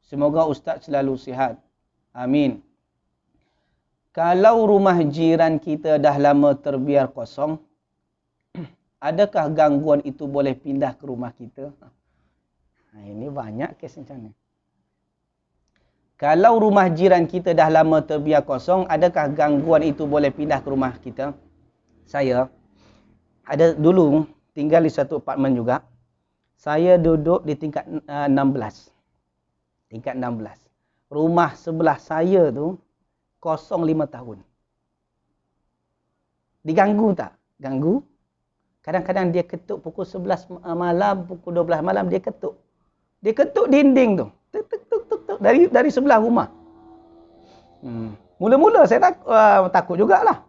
Semoga Ustaz selalu sihat. Amin. Kalau rumah jiran kita dah lama terbiar kosong, adakah gangguan itu boleh pindah ke rumah kita? Ini banyak kes macam ni. Kalau rumah jiran kita dah lama terbiar kosong, adakah gangguan itu boleh pindah ke rumah kita? Saya ada dulu tinggal di satu apartmen juga. Saya duduk di tingkat 16. Tingkat 16. Rumah sebelah saya tu kosong 5 tahun. Diganggu tak? Ganggu. Kadang-kadang dia ketuk pukul 11 malam, pukul 12 malam dia ketuk. Dia ketuk dinding tu. Tuk, tuk, tuk, tuk, tuk, dari sebelah rumah. Mula-mula saya takut jugalah.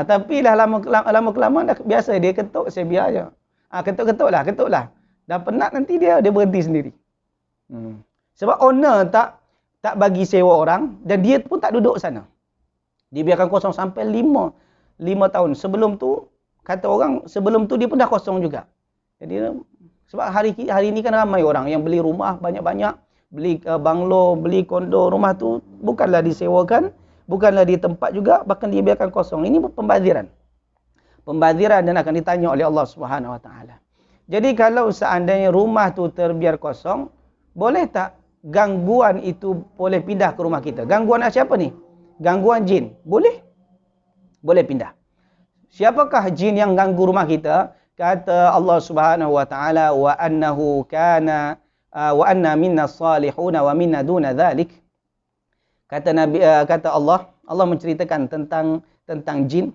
Tapi dah lama kelamaan dah biasa dia ketuk, saya biar je. Ketuk lah. Dah penat nanti dia berhenti sendiri. Sebab owner tak bagi sewa orang dan dia pun tak duduk sana. Dia biarkan kosong sampai 5 tahun. Sebelum tu kata orang sebelum tu dia pun dah kosong juga. Jadi sebab hari ni kan ramai orang yang beli rumah banyak-banyak, beli banglo, beli kondo, rumah tu bukanlah disewakan, bukanlah di tempat juga, bahkan dia biarkan kosong. Ini pembaziran. Pembaziran dan akan ditanya oleh Allah Subhanahu Wa Taala. Jadi kalau seandainya rumah tu terbiar kosong, boleh tak gangguan itu boleh pindah ke rumah kita? Gangguan siapa ni? Gangguan jin. Boleh? Boleh pindah. Siapakah jin yang ganggu rumah kita? Kata Allah Subhanahu Wa Taala, wa annahu kana wa anna minna salihun wa minna duna dzalik. Kata Nabi kata Allah menceritakan tentang jin.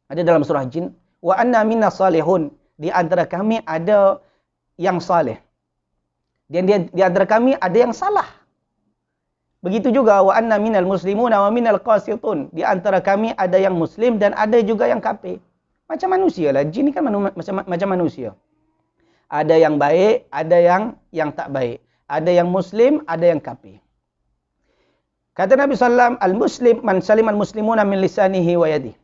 Ada dalam surah jin, wa anna minna salihun. Di antara kami ada yang saleh. Dan di antara kami ada yang salah. Begitu juga wa anna minal muslimuna wa minal qasitun. Di antara kami ada yang muslim dan ada juga yang kafir. Macam manusia lah. Jin ni kan macam manusia. Ada yang baik, ada yang tak baik. Ada yang muslim, ada yang kafir. Kata Nabi SAW, al-muslim man saliman muslimuna min lisanihi wa yadihi.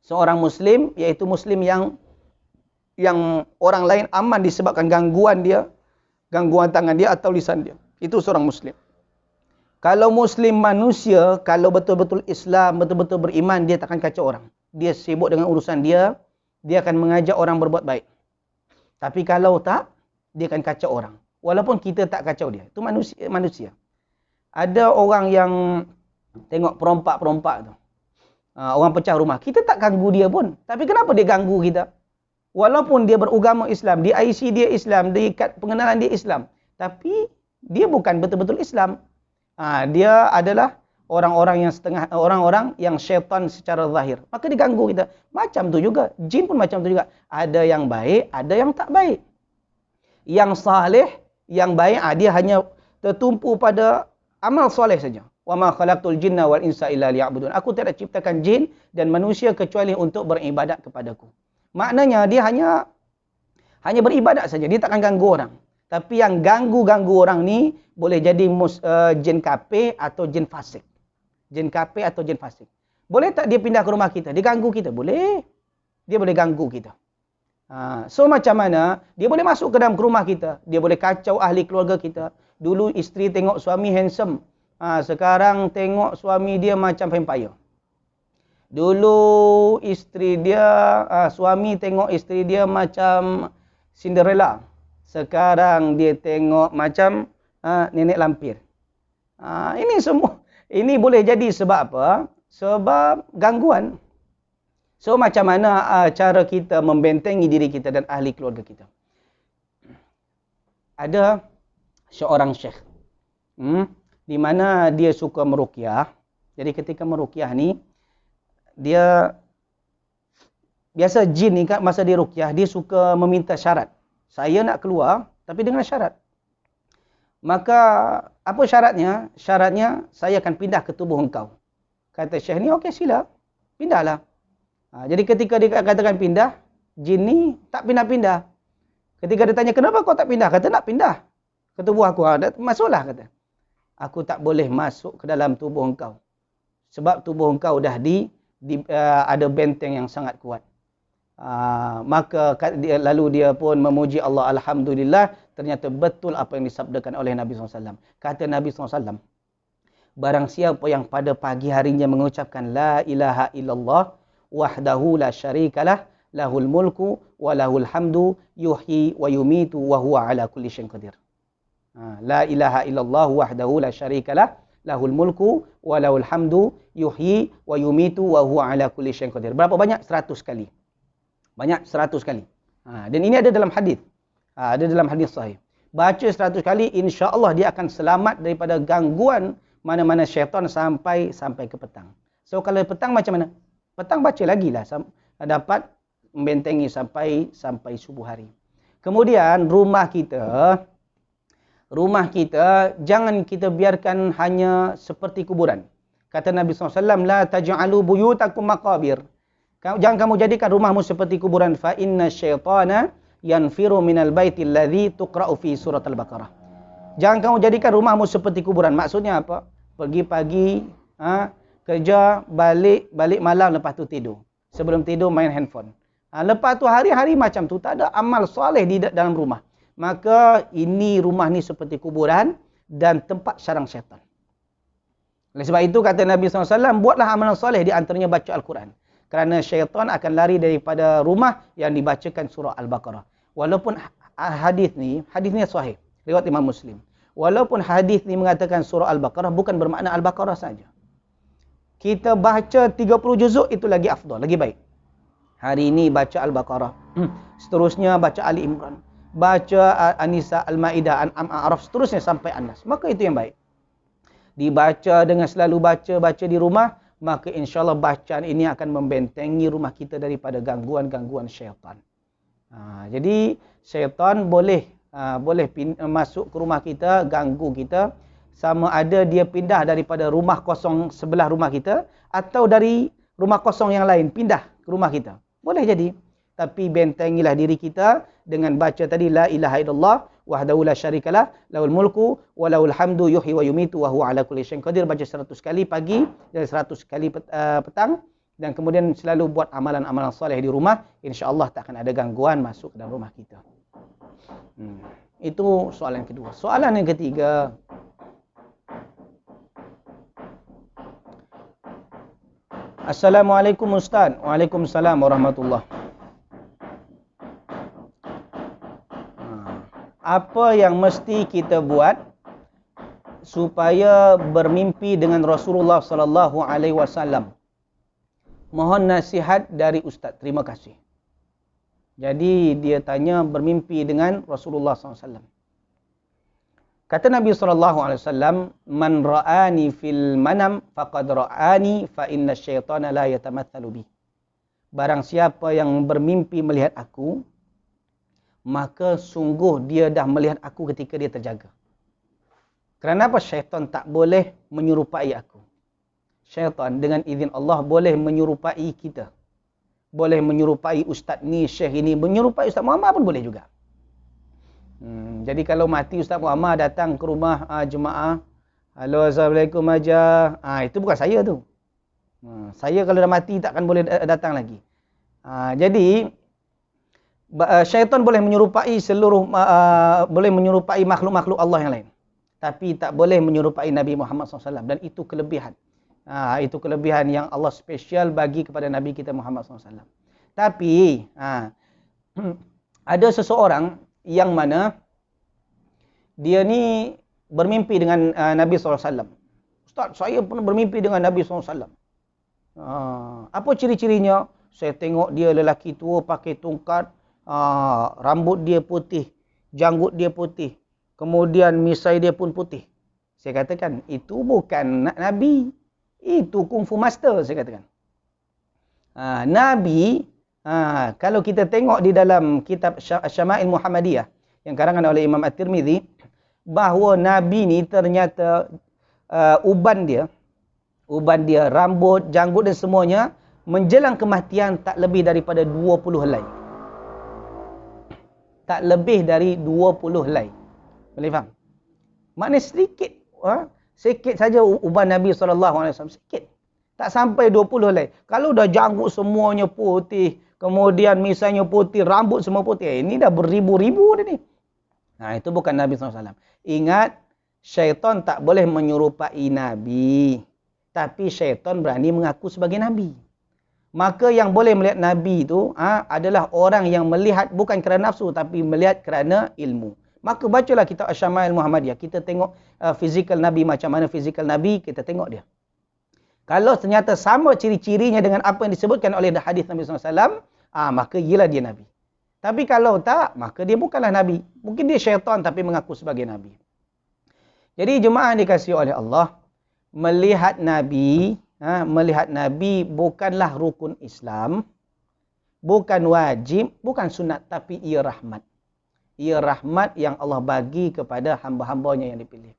Seorang muslim, iaitu muslim yang orang lain aman disebabkan gangguan tangan dia atau lisan dia. Itu seorang muslim. Kalau muslim manusia, kalau betul-betul Islam, betul-betul beriman, dia takkan kacau orang. Dia sibuk dengan urusan dia akan mengajak orang berbuat baik. Tapi kalau tak, dia akan kacau orang. Walaupun kita tak kacau dia. Itu manusia. Ada orang yang tengok perompak-perompak tu. Orang pecah rumah. Kita tak ganggu dia pun. Tapi kenapa dia ganggu kita? Walaupun dia beragama Islam, di IC dia Islam, di kad pengenalan dia Islam, tapi dia bukan betul-betul Islam. Dia adalah orang-orang yang syaitan secara zahir. Maka diganggu kita. Macam tu juga, jin pun macam tu juga. Ada yang baik, ada yang tak baik. Yang saleh, yang baik, dia hanya tertumpu pada amal soleh saja. Wa ma khalaqtul jinna wal insa illa liya'budun. Aku tidak ciptakan jin dan manusia kecuali untuk beribadat kepadaku. Maknanya dia hanya beribadat saja, dia takkan ganggu orang. Tapi yang ganggu orang ni boleh jadi jin kafir atau jin fasik. Jin kafir atau jin fasik. Boleh tak dia pindah ke rumah kita? Dia ganggu kita? Boleh. Dia boleh ganggu kita. So macam mana? Dia boleh masuk ke dalam rumah kita. Dia boleh kacau ahli keluarga kita. Dulu isteri tengok suami handsome. Sekarang tengok suami dia macam vampire. Dulu suami tengok isteri dia macam Cinderella. Sekarang dia tengok macam nenek lampir. Ini boleh jadi sebab apa? Sebab gangguan. So macam mana cara kita membentengi diri kita dan ahli keluarga kita? Ada seorang syekh. Di mana dia suka meruqyah. Jadi ketika meruqyah ni, dia biasa jin ni kan masa dia ruqyah, dia suka meminta syarat. Saya nak keluar tapi dengan syarat. Maka apa syaratnya? Syaratnya saya akan pindah ke tubuh engkau. Kata syekh ni, okey sila. Pindahlah. Jadi ketika dia katakan pindah, jin ni tak pindah-pindah. Ketika dia tanya, kenapa kau tak pindah? Kata, nak pindah ke tubuh aku. Masuklah, kata. Aku tak boleh masuk ke dalam tubuh engkau. Sebab tubuh engkau dah ada benteng yang sangat kuat. Maka lalu dia pun memuji Allah, Alhamdulillah, ternyata betul apa yang disabdakan oleh Nabi SAW. Kata Nabi SAW, barang siapa yang pada pagi harinya mengucapkan La ilaha illallah wahdahu la syarikalah lahul mulku wa lahul hamdu yuhyi wa yumitu wa huwa ala kulli syai'in qadir. La ilaha illallah wahdahu la syarikalah lahul mulku wa lahul hamdu yuhyi wa yumitu wa huwa ala kulli syai'in qadir. Berapa banyak? 100 kali. Banyak 100 kali. Dan ini ada dalam hadis. Ada dalam hadis sahih. Baca 100 kali, insya-Allah dia akan selamat daripada gangguan mana-mana syaitan sampai ke petang. So kalau petang macam mana? Petang baca lagi lah, dapat membentengi sampai subuh hari. Kemudian rumah kita jangan kita biarkan hanya seperti kuburan. Kata Nabi SAW, la taj'alu buyutakum maqabir. Jangan kamu jadikan rumahmu seperti kuburan. Fa inna syaitana yanfiru minal baitil ladzi tuqra'u fi surat al-Baqarah. Jangan kamu jadikan rumahmu seperti kuburan. Maksudnya apa? Pergi pagi, kerja, balik malam, lepas tu tidur. Sebelum tidur main handphone. Lepas tu hari-hari macam tu, tak ada amal soleh di dalam rumah. Maka ini rumah ni seperti kuburan dan tempat sarang syaitan. Oleh sebab itu kata Nabi SAW, buatlah amalan soleh, di antaranya baca Al-Quran. Kerana syaitan akan lari daripada rumah yang dibacakan surah Al-Baqarah. Walaupun hadis ni sahih, riwayat Imam Muslim. Walaupun hadis ni mengatakan surah Al-Baqarah, bukan bermakna Al-Baqarah saja. Kita baca 30 juzuk itu lagi afdal, lagi baik. Hari ini baca Al-Baqarah. Seterusnya baca Ali Imran. Baca An-Nisa, Al-Maidah, An'am, A'raf, seterusnya sampai An-Nas. Maka itu yang baik. Dibaca dengan selalu baca di rumah, maka insya-Allah bacaan ini akan membentengi rumah kita daripada gangguan-gangguan syaitan. Jadi syaitan boleh masuk ke rumah kita, ganggu kita, sama ada dia pindah daripada rumah kosong sebelah rumah kita atau dari rumah kosong yang lain pindah ke rumah kita. Boleh jadi. Tapi bentengilah diri kita dengan baca tadi la ilaha illallah wahdahu la syarikalah lahul mulku wa lahul hamdu yuhyi wa yumitu wa huwa ala kulli syai'in qadir. Baca 100 kali pagi dan 100 kali petang, dan kemudian selalu buat amalan-amalan soleh di rumah, insya-Allah tak akan ada gangguan masuk ke dalam rumah kita. Itu soalan kedua. Soalan yang ketiga, Assalamualaikum Ustaz. Waalaikumsalam warahmatullahi. Apa yang mesti kita buat supaya bermimpi dengan Rasulullah sallallahu alaihi wasallam? Mohon nasihat dari Ustaz. Terima kasih. Jadi dia tanya bermimpi dengan Rasulullah SAW. Kata Nabi SAW, man ra'ani fil manam faqad ra'ani fa inna syaitana la yatamathalu bi. Barang siapa yang bermimpi melihat aku, maka sungguh dia dah melihat aku ketika dia terjaga. Kerana apa? Syaitan tak boleh menyerupai aku. Syaitan dengan izin Allah boleh menyerupai kita. Boleh menyerupai ustaz ni, syekh ini, menyerupai Ustaz Muhammad pun boleh juga. Jadi kalau mati Ustaz Muhammad datang ke rumah jemaah, halo assalamualaikum aja, itu bukan saya tu. Saya kalau dah mati takkan boleh datang lagi. Jadi syaitan boleh menyerupai boleh menyerupai makhluk-makhluk Allah yang lain, tapi tak boleh menyerupai Nabi Muhammad SAW, dan itu kelebihan. Itu kelebihan yang Allah spesial bagi kepada Nabi kita Muhammad SAW. Tapi ada seseorang yang mana dia ni bermimpi dengan Nabi SAW. Ustaz, saya pernah bermimpi dengan Nabi SAW. Apa ciri-cirinya? Saya tengok dia lelaki tua pakai tongkat, rambut dia putih, janggut dia putih, kemudian misai dia pun putih. Saya katakan, itu bukan Nabi, itu kungfu master, saya katakan. Nabi, kalau kita tengok di dalam kitab Syama'il Muhammadiyah yang karangan oleh Imam At-Tirmidzi, bahawa Nabi ni ternyata uban dia, rambut, janggut dan semuanya menjelang kematian tak lebih daripada 20 helai. Tak lebih dari 20 helai. Boleh faham? Maknanya sedikit. Sikit saja uban Nabi SAW. Sikit. Tak sampai 20 helai. Kalau dah janggut semuanya putih, kemudian misalnya putih, rambut semua putih. Ini dah beribu-ribu dah ni. Nah, itu bukan Nabi SAW. Ingat, syaitan tak boleh menyerupai Nabi. Tapi syaitan berani mengaku sebagai Nabi. Maka yang boleh melihat Nabi itu adalah orang yang melihat bukan kerana nafsu, tapi melihat kerana ilmu. Maka bacalah kitab Asy-Syama'il Muhammadiyah. Kita tengok fizikal Nabi, macam mana fizikal Nabi, kita tengok dia. Kalau ternyata sama ciri-cirinya dengan apa yang disebutkan oleh hadis Nabi SAW, maka ialah dia Nabi. Tapi kalau tak, maka dia bukanlah Nabi. Mungkin dia syaitan tapi mengaku sebagai Nabi. Jadi jemaah dikasihi oleh Allah, melihat Nabi bukanlah rukun Islam, bukan wajib, bukan sunat, tapi ia rahmat. Ia rahmat yang Allah bagi kepada hamba-hambanya yang dipilih.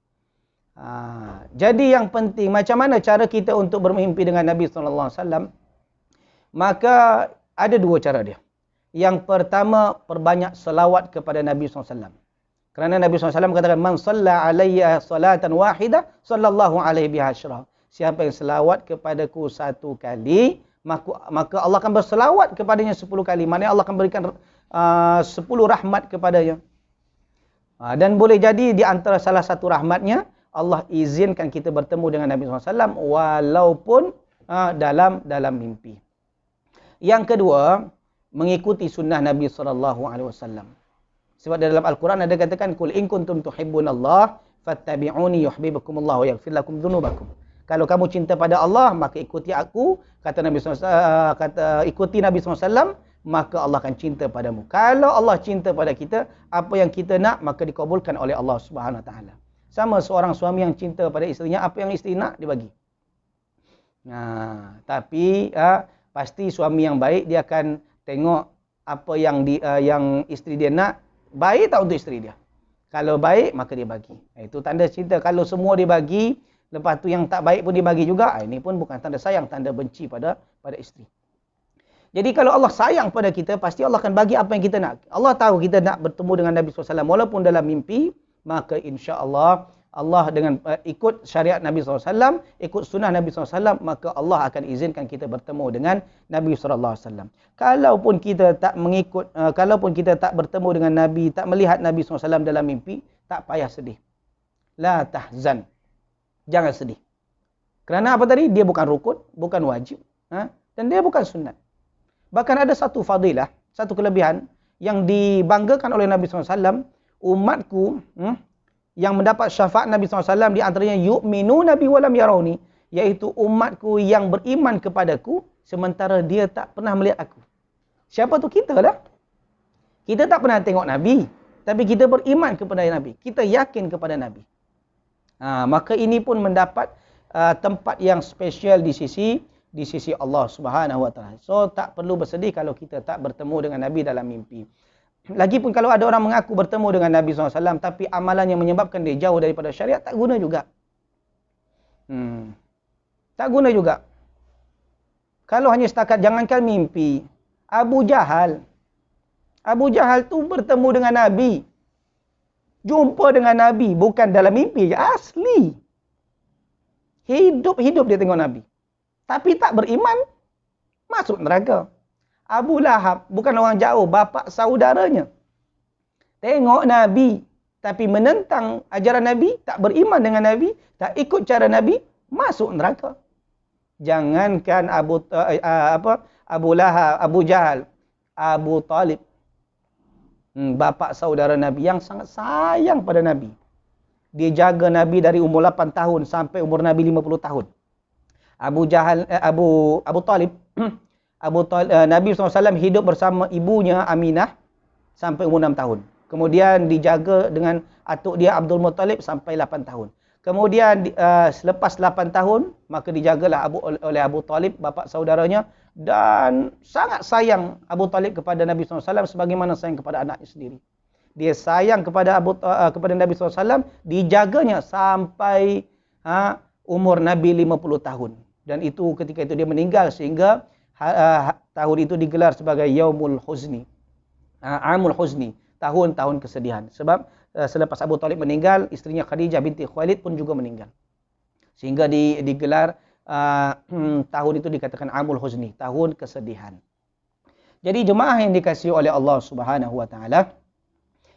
Jadi yang penting, macam mana cara kita untuk bermimpi dengan Nabi SAW? Maka ada dua cara dia. Yang pertama, perbanyak selawat kepada Nabi SAW. Kerana Nabi SAW katakan, Man salla alayya salatan wahidah, sallallahu alaihi biha asyra. Siapa yang selawat kepadaku satu kali, maka Allah akan berselawat kepadanya 10 kali. Maknanya Allah akan berikan 10 rahmat kepadanya. Dan boleh jadi di antara salah satu rahmatnya, Allah izinkan kita bertemu dengan Nabi SAW walaupun dalam mimpi. Yang kedua, mengikuti sunnah Nabi SAW. Sebab dalam Al-Quran ada katakan, Qul in kuntum tuhibbunallah fattabi'uni yuhibbukumullah wa yaghfir lakum dzunubakum. Kalau kamu cinta pada Allah, maka ikuti aku, kata Nabi SAW, ikuti Nabi SAW, maka Allah akan cinta padamu. Kalau Allah cinta pada kita, apa yang kita nak, maka dikabulkan oleh Allah Subhanahu Wa Taala. Sama seorang suami yang cinta pada isterinya, apa yang isteri nak, dia bagi. Tapi pasti suami yang baik, dia akan tengok apa yang isteri dia nak, baik tak untuk isteri dia. Kalau baik, maka dia bagi. Itu tanda cinta. Kalau semua dia bagi, lepas tu yang tak baik pun dia bagi juga, ini pun bukan tanda sayang, tanda benci pada isteri. Jadi kalau Allah sayang pada kita, pasti Allah akan bagi apa yang kita nak. Allah tahu kita nak bertemu dengan Nabi SAW, walaupun dalam mimpi, maka insya-Allah Allah dengan ikut syariat Nabi SAW, ikut sunnah Nabi SAW, maka Allah akan izinkan kita bertemu dengan Nabi SAW. Kalaupun kita tak mengikut, kalaupun kita tak bertemu dengan Nabi, tak melihat Nabi SAW dalam mimpi, tak payah sedih. La tahzan. Jangan sedih. Kerana apa tadi? Dia bukan rukun, bukan wajib. Dan dia bukan sunat. Bahkan ada satu fadilah, satu kelebihan yang dibanggakan oleh Nabi SAW, umatku yang mendapat syafaat Nabi SAW di antaranya yu'minu nabi walam yarawni, iaitu umatku yang beriman kepadaku sementara dia tak pernah melihat aku. Siapa tu? Kita lah. Kita tak pernah tengok Nabi, tapi kita beriman kepada Nabi. Kita yakin kepada Nabi. Maka ini pun mendapat tempat yang spesial di sisi Allah Subhanahu Wa Taala. So tak perlu bersedih kalau kita tak bertemu dengan Nabi dalam mimpi. Lagipun kalau ada orang mengaku bertemu dengan Nabi SAW, tapi amalan yang menyebabkan dia jauh daripada syariat, tak guna juga. Tak guna juga. Kalau hanya setakat jangankan mimpi, Abu Jahal tu bertemu dengan Nabi. Jumpa dengan Nabi, bukan dalam mimpi, asli. Hidup dia tengok Nabi. Tapi tak beriman, masuk neraka. Abu Lahab, bukan orang jauh, bapa saudaranya. Tengok Nabi, tapi menentang ajaran Nabi, tak beriman dengan Nabi, tak ikut cara Nabi, masuk neraka. Jangankan Abu Lahab, Abu Jahal, Abu Talib, bapa saudara Nabi yang sangat sayang pada Nabi. Dia jaga Nabi dari umur 8 tahun sampai umur Nabi 50 tahun. Abu Talib, Nabi SAW hidup bersama ibunya Aminah sampai umur 6 tahun. Kemudian dijaga dengan atuk dia Abdul Muttalib sampai 8 tahun. Kemudian selepas 8 tahun, maka dijagalah oleh Abu Talib, bapa saudaranya, dan sangat sayang Abu Talib kepada Nabi SAW sebagaimana sayang kepada anaknya sendiri. Dia sayang kepada Nabi SAW, dijaganya sampai umur Nabi 50 tahun. Dan itu ketika itu dia meninggal, sehingga tahun itu digelar sebagai Yaumul Huzni. Amul Huzni, tahun-tahun kesedihan. Sebab selepas Abu Talib meninggal, isterinya Khadijah binti Khuwailid pun juga meninggal. Sehingga digelar tahun itu dikatakan Amul Huzni, tahun kesedihan. Jadi jemaah yang dikasihi oleh Allah Subhanahu wa taala,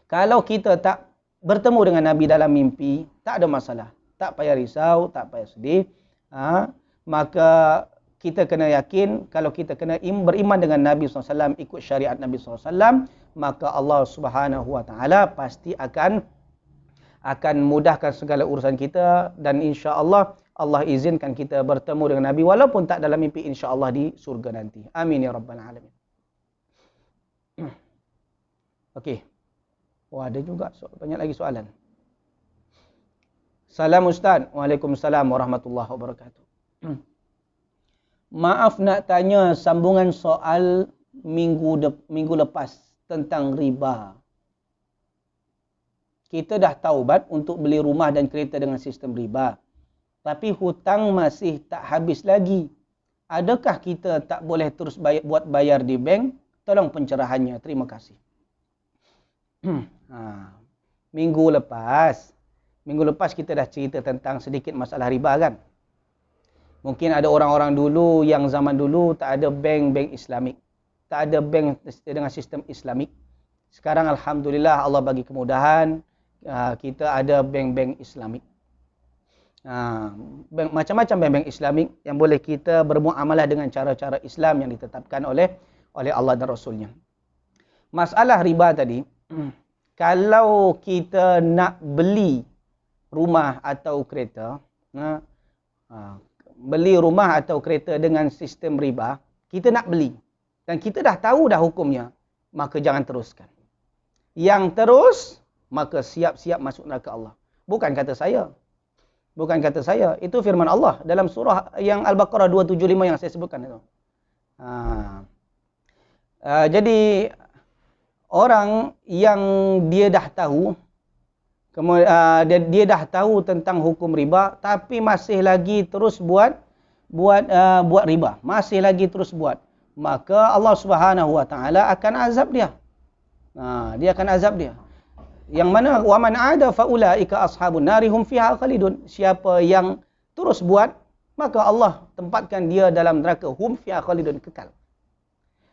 kalau kita tak bertemu dengan Nabi dalam mimpi, tak ada masalah. Tak payah risau, tak payah sedih. Maka kita kena yakin, kalau kita kena beriman dengan Nabi SAW, ikut syariat Nabi SAW, maka Allah Subhanahu wa taala pasti akan mudahkan segala urusan kita, dan insya-Allah Allah izinkan kita bertemu dengan Nabi walaupun tak dalam mimpi, insya-Allah di surga nanti. Amin ya rabbal alamin. Okey. Wah, ada juga banyak lagi soalan. Salam Ustaz. Waalaikumsalam warahmatullahi wabarakatuh. Maaf nak tanya sambungan soal minggu lepas tentang riba. Kita dah taubat untuk beli rumah dan kereta dengan sistem riba. Tapi hutang masih tak habis lagi. Adakah kita tak boleh terus bayar di bank? Tolong pencerahannya. Terima kasih. Minggu lepas kita dah cerita tentang sedikit masalah riba kan. Mungkin ada orang-orang dulu yang zaman dulu tak ada bank Islamik. Tak ada bank dengan sistem Islamik. Sekarang alhamdulillah Allah bagi kemudahan, kita ada bank Islamik. Macam-macam bank Islamik yang boleh kita bermuamalah dengan cara-cara Islam yang ditetapkan oleh Allah dan Rasulnya. Masalah riba tadi, kalau kita nak beli rumah atau kereta, beli rumah atau kereta dengan sistem riba, kita nak beli dan kita dah tahu dah hukumnya, maka jangan teruskan. Yang terus, maka siap-siap masuk neraka Allah. Bukan kata saya. Itu firman Allah dalam surah yang Al-Baqarah 275 yang saya sebutkan itu. Jadi orang yang dia dah tahu, dia dah tahu tentang hukum riba, tapi masih lagi terus buat riba, masih lagi terus buat, maka Allah Subhanahu wa taala akan azab dia. Dia akan azab dia. Yang mana wa man ada faulaika ashabun nari hum fiha khalidun. Siapa yang terus buat, maka Allah tempatkan dia dalam neraka, hum fiha khalidun, kekal.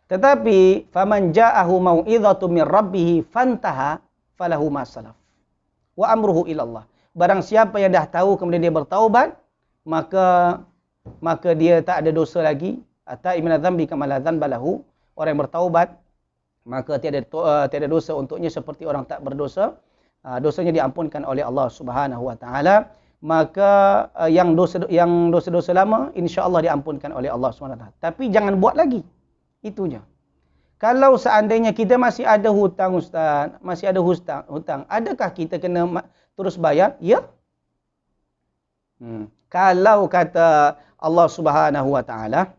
Tetapi faman ja'ahu mau'izatu min rabbih fantaha falahu ma salaf wa amruhu ila Allah. Barang siapa yang dah tahu kemudian dia bertaubat, maka dia tak ada dosa lagi. Ata'imina dzambi kama la dzanba lahu. Orang yang bertaubat, maka tiada dosa untuknya seperti orang tak berdosa. Dosanya diampunkan oleh Allah Subhanahu wa taala. Maka yang dosa-dosa lama insya-Allah diampunkan oleh Allah Subhanahu wa taala. Tapi jangan buat lagi. Itu je. Kalau seandainya kita masih ada hutang Ustaz, masih ada hutang, adakah kita kena terus bayar? Ya. Kalau kata Allah Subhanahu wa taala,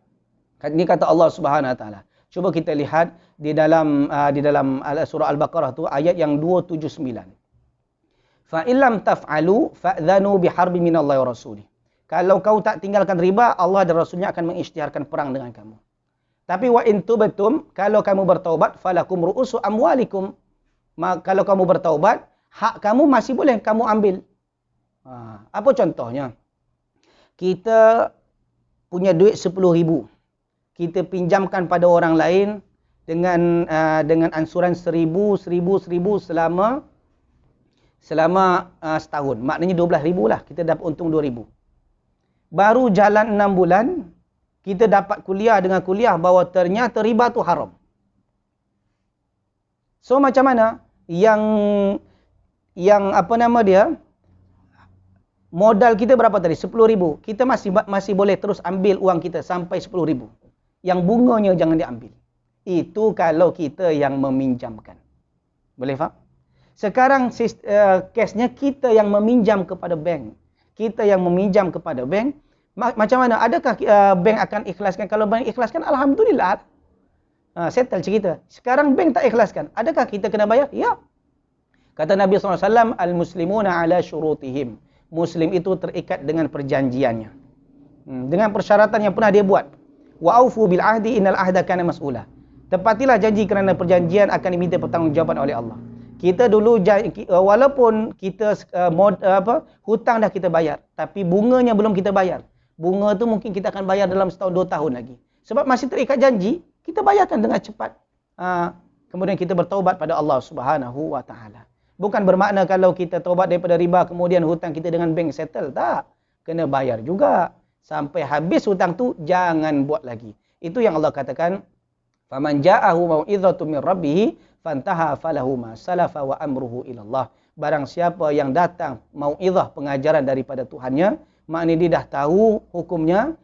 ini kata Allah Subhanahu wa taala. Cuba kita lihat di dalam surah Al-Baqarah tu ayat yang 279. Fa illam taf'alu fa'dhanu biharbi minallahi wa rasulih. Kalau kau tak tinggalkan riba, Allah dan Rasulnya akan mengisytiharkan perang dengan kamu. Tapi wa in tubtum, kalau kamu bertaubat, falakum ru'usu amwalikum. Kalau kamu bertaubat, hak kamu masih boleh kamu ambil. Apa contohnya? Kita punya duit 10,000. Kita pinjamkan pada orang lain dengan ansuran 1,000 selama setahun. Maknanya 12,000 lah. Kita dapat untung 2,000. Baru jalan 6 bulan, kita dapat kuliah bahawa ternyata riba tu haram. So macam mana? Yang apa nama dia? Modal kita berapa tadi? 10,000. Kita masih boleh terus ambil uang kita sampai 10,000. Yang bunganya jangan diambil. Itu kalau kita yang meminjamkan. Boleh faham? Sekarang kesnya kita yang meminjam kepada bank. Kita yang meminjam kepada bank. Macam mana? Adakah bank akan ikhlaskan? Kalau bank ikhlaskan, alhamdulillah. Settle cerita. Sekarang bank tak ikhlaskan. Adakah kita kena bayar? Ya. Kata Nabi SAW, al-muslimuna ala syurutihim. Muslim itu terikat dengan perjanjiannya. Dengan persyaratan yang pernah dia buat. Wa aufu bil ahdi innal ahda kana mas'ula. Tepatilah janji kerana perjanjian akan diminta pertanggungjawaban oleh Allah. Kita dulu walaupun kita hutang dah kita bayar, tapi bunganya belum kita bayar. Bunga tu mungkin kita akan bayar dalam setahun 2 tahun lagi. Sebab masih terikat janji, kita bayarkan dengan cepat. Kemudian kita bertaubat pada Allah Subhanahu wa taala. Bukan bermakna kalau kita taubat daripada riba kemudian hutang kita dengan bank settle, tak. Kena bayar juga. Sampai habis hutang tu jangan buat lagi. Itu yang Allah katakan, faman ja'ahu mau'izatun min rabbih fantaha falahu ma salafa wa amruhu ilallah. Barang siapa yang datang mau'izah, pengajaran daripada Tuhannya, maknanya dia dah tahu hukumnya,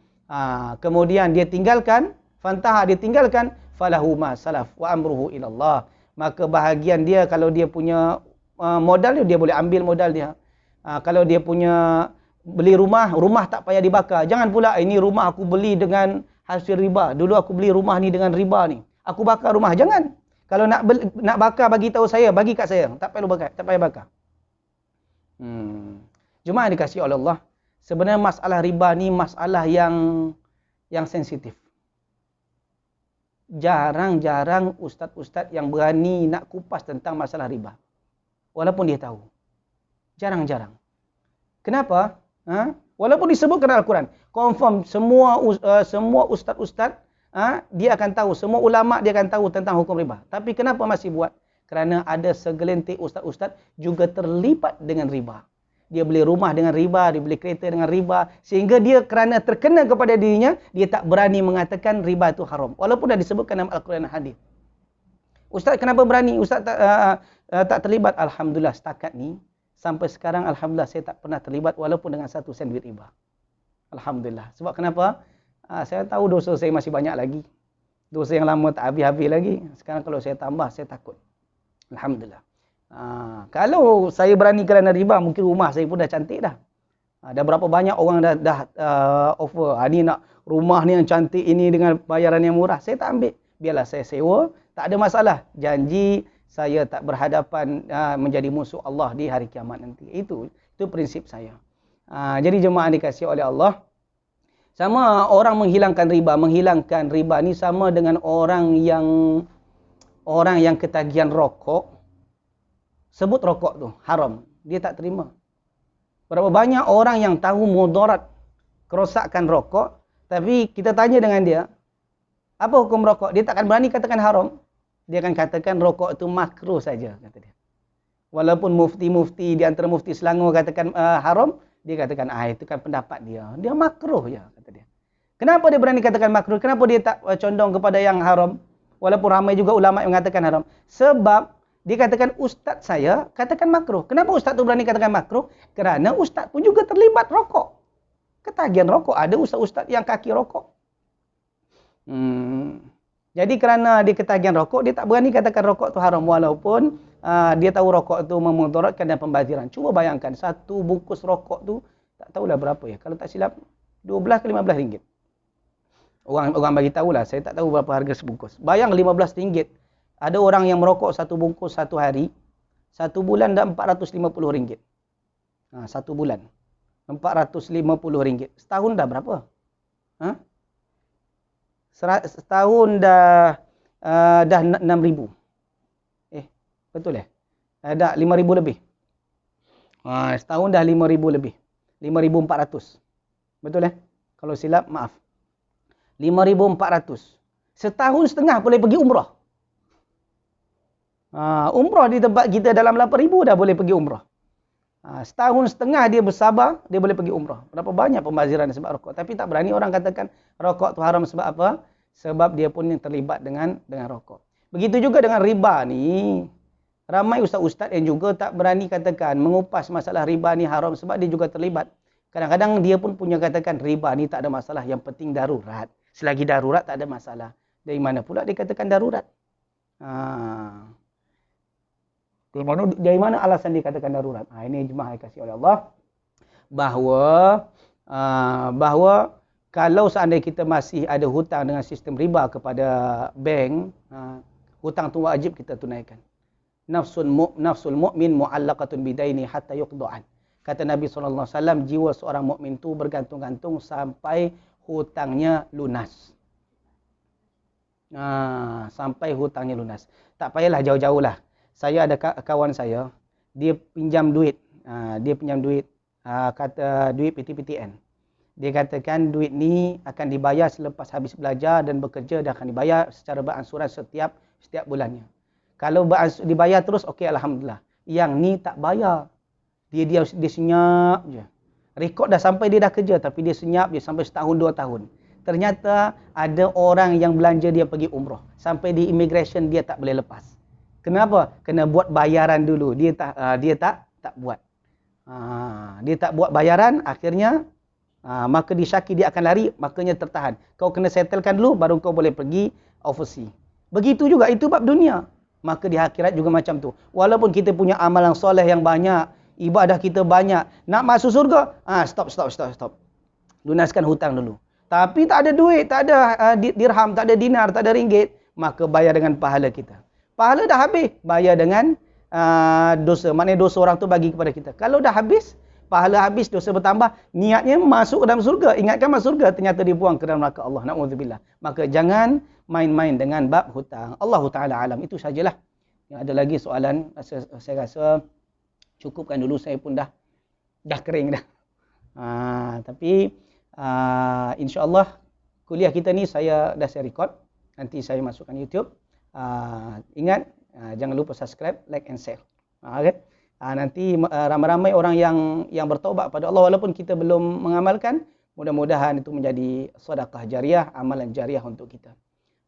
kemudian dia tinggalkan, fantaha, dia tinggalkan, falahu ma salaf wa amruhu ilallah. Maka bahagian dia, kalau dia punya modal dia boleh ambil modal dia. Kalau dia punya beli rumah tak payah dibakar. Jangan pula ini rumah aku beli dengan hasil riba. Dulu aku beli rumah ni dengan riba ni, aku bakar rumah. Jangan. Kalau nak bakar, bagi tahu saya, bagi kat saya. Tak perlu bakar, tak payah bakar. Jemaah dikasihi oleh Allah, sebenarnya masalah riba ni masalah yang sensitif. Jarang-jarang ustaz-ustaz yang berani nak kupas tentang masalah riba. Walaupun dia tahu. Jarang-jarang. Kenapa? Walaupun disebutkan dalam Al-Quran, confirm semua ustaz-ustaz dia akan tahu, semua ulama dia akan tahu tentang hukum riba. Tapi kenapa masih buat? Kerana ada segelintir ustaz-ustaz juga terlibat dengan riba. Dia beli rumah dengan riba, dia beli kereta dengan riba, sehingga dia kerana terkena kepada dirinya, dia tak berani mengatakan riba itu haram. Walaupun dah disebutkan dalam Al-Quran dan hadis. Ustaz kenapa berani? Ustaz tak terlibat. Alhamdulillah, setakat ni sampai sekarang alhamdulillah saya tak pernah terlibat walaupun dengan satu sen duit riba. Alhamdulillah. Sebab kenapa? Saya tahu dosa saya masih banyak lagi. Dosa yang lama tak habis-habis lagi. Sekarang kalau saya tambah, saya takut. Alhamdulillah. Kalau saya berani kerana riba, mungkin rumah saya pun dah cantik dah. Dah berapa banyak orang dah offer. Ni nak rumah ni yang cantik ini dengan bayaran yang murah. Saya tak ambil. Biarlah saya sewa. Tak ada masalah. Janji saya tak berhadapan menjadi musuh Allah di hari kiamat nanti. Itu prinsip saya. Jadi jemaah dikasihi oleh Allah, sama orang menghilangkan riba ni sama dengan orang yang ketagihan rokok. Sebut rokok tu haram, dia tak terima. Berapa banyak orang yang tahu mudarat kerosakan rokok, tapi kita tanya dengan dia, apa hukum rokok? Dia takkan berani katakan haram. Dia akan katakan rokok itu makruh saja, kata dia. Walaupun mufti-mufti di antara mufti Selangor katakan haram, dia katakan itu kan pendapat dia. Dia makruh je, kata dia. Kenapa dia berani katakan makruh? Kenapa dia tak condong kepada yang haram? Walaupun ramai juga ulama yang mengatakan haram. Sebab dia katakan ustaz saya katakan makruh. Kenapa ustaz tu berani katakan makruh? Kerana ustaz pun juga terlibat rokok. Ketagihan rokok. Ada ustaz-ustaz yang kaki rokok. Jadi kerana dia ketagihan rokok, dia tak berani katakan rokok tu haram. Walaupun dia tahu rokok tu memudaratkan dan pembaziran. Cuba bayangkan, satu bungkus rokok tu, tak tahulah berapa ya. Kalau tak silap, 12 ke 15 ringgit. Orang bagi tahulah, saya tak tahu berapa harga sebungkus. Bayang 15 ringgit. Ada orang yang merokok satu bungkus satu hari, satu bulan dah 450 ringgit. Satu bulan. 450 ringgit. Setahun dah berapa? Setahun dah 6,000. Betul dah 5,000 lebih. Setahun dah 5,000 lebih. 5,400. Betul Kalau silap, maaf. 5,400. Setahun setengah boleh pergi umrah. Umrah di tempat kita dalam 8,000 dah boleh pergi umrah. Setahun setengah dia bersabar, dia boleh pergi umrah. Berapa banyak pembaziran sebab rokok. Tapi tak berani orang katakan rokok tu haram sebab apa? Sebab dia pun yang terlibat dengan rokok. Begitu juga dengan riba ni. Ramai ustaz-ustaz yang juga tak berani katakan mengupas masalah riba ni haram sebab dia juga terlibat. Kadang-kadang dia pun punya katakan riba ni tak ada masalah, yang penting darurat. Selagi darurat tak ada masalah. Dari mana pula dia katakan darurat? Dari mana alasan dia katakan darurat? Ini jemaah dikasihi oleh Allah, bahawa kalau seandainya kita masih ada hutang dengan sistem riba kepada bank, hutang tu wajib kita tunaikan. Nafsul mu'min mu'allaqatun bidaini hatta yuqda'an. Kata Nabi SAW, jiwa seorang mukmin tu bergantung-gantung sampai hutangnya lunas. Sampai hutangnya lunas. Tak payahlah jauh-jauh lah. Saya ada kawan saya, dia pinjam duit. Kata duit PTPTN. Dia katakan duit ni akan dibayar selepas habis belajar dan bekerja, dan akan dibayar secara berangsuran setiap bulannya. Kalau dibayar terus, okey, alhamdulillah. Yang ni tak bayar. Dia senyap je. Rekod dah sampai dia dah kerja, tapi dia senyap je sampai setahun 2 tahun. Ternyata ada orang yang belanja dia pergi umrah. Sampai di immigration dia tak boleh lepas. Kenapa? Kena buat bayaran dulu. Dia tak buat. Dia tak buat bayaran, akhirnya maka disyaki dia akan lari, makanya tertahan. Kau kena settlekan dulu, baru kau boleh pergi overseas. Begitu juga, itu bab dunia. Maka di akhirat juga macam tu. Walaupun kita punya amalan soleh yang banyak, ibadah kita banyak, nak masuk surga, stop. Lunaskan hutang dulu. Tapi tak ada duit, tak ada dirham, tak ada dinar, tak ada ringgit, maka bayar dengan pahala kita. Pahala dah habis, bayar dengan dosa. Maknanya dosa orang tu bagi kepada kita. Kalau dah habis, pahala habis, dosa bertambah, niatnya masuk ke dalam surga. Ingatkan masuk surga, ternyata dibuang ke dalam neraka Allah. Na'udzubillah. Maka jangan main-main dengan bab hutang. Allah Ta'ala alam. Itu sajalah. Yang ada lagi soalan, saya rasa cukupkan dulu, saya pun dah kering dah. Tapi insya-Allah kuliah kita ni saya dah record. Nanti saya masukkan YouTube. Ingat, jangan lupa subscribe, like and share. Okay? Nanti ramai-ramai orang yang bertaubat pada Allah walaupun kita belum mengamalkan. Mudah-mudahan itu menjadi sedekah jariah, amalan jariah untuk kita.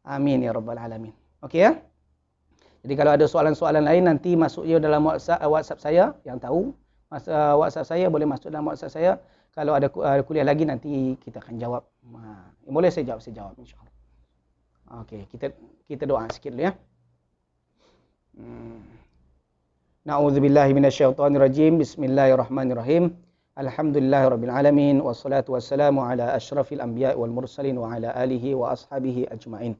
Amin ya rabbal alamin. Okey ya. Jadi kalau ada soalan-soalan lain, nanti masuk je dalam WhatsApp saya. Yang tahu WhatsApp saya, boleh masuk dalam WhatsApp saya. Kalau ada kuliah lagi, nanti kita akan jawab. Boleh saya jawab insya-Allah. Okey, kita doa sikit dulu ya. Na'udzubillahi minasyaitonirrajim. Bismillahirrahmanirrahim. Alhamdulillahirabbil alamin, wassalatu wassalamu ala asyrafil anbiya'i wal mursalin wa ala alihi wa ashabihi ajmain.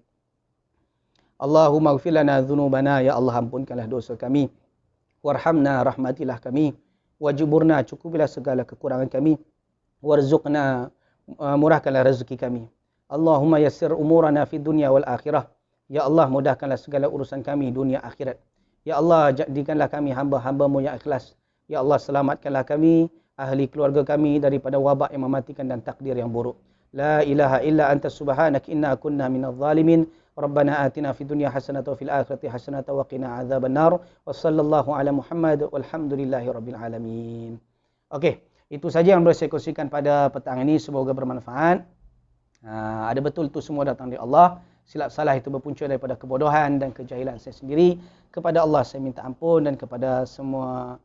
Allahumma ighfir lana dzunubana, ya Allah ampunkanlah dosa kami. Warhamna, rahmatilah kami. Wajuburna, cukupilah segala kekurangan kami. Warzuqna, murahkanlah rezeki kami. Allahumma yassir umurana fid dunya wal akhirah. Ya Allah, mudahkanlah segala urusan kami dunia akhirat. Ya Allah, jadikanlah kami hamba-hamba-Mu yang ikhlas. Ya Allah, selamatkanlah kami, ahli keluarga kami daripada wabak yang mematikan dan takdir yang buruk. La ilaha illa anta subhanaka inna kunna minadh zalimin. Rabbana atina fid dunya hasanatan wa fil akhirati hasanatan wa qina adzabannar. Wa sallallahu ala Muhammad walhamdulillahi rabbil alamin. Okey, itu saja yang boleh saya kongsikan pada petang ini, semoga bermanfaat. Ada betul itu semua datang dari Allah. Silap salah itu berpunca daripada kebodohan dan kejahilan saya sendiri. Kepada Allah saya minta ampun, dan kepada semua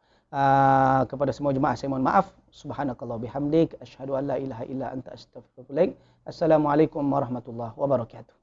jemaah saya mohon maaf. Subhanakallah bihamdik, asyhadu an la ilaha illa anta astaghfiruka wa atubu ilaik. Assalamualaikum warahmatullahi wabarakatuh.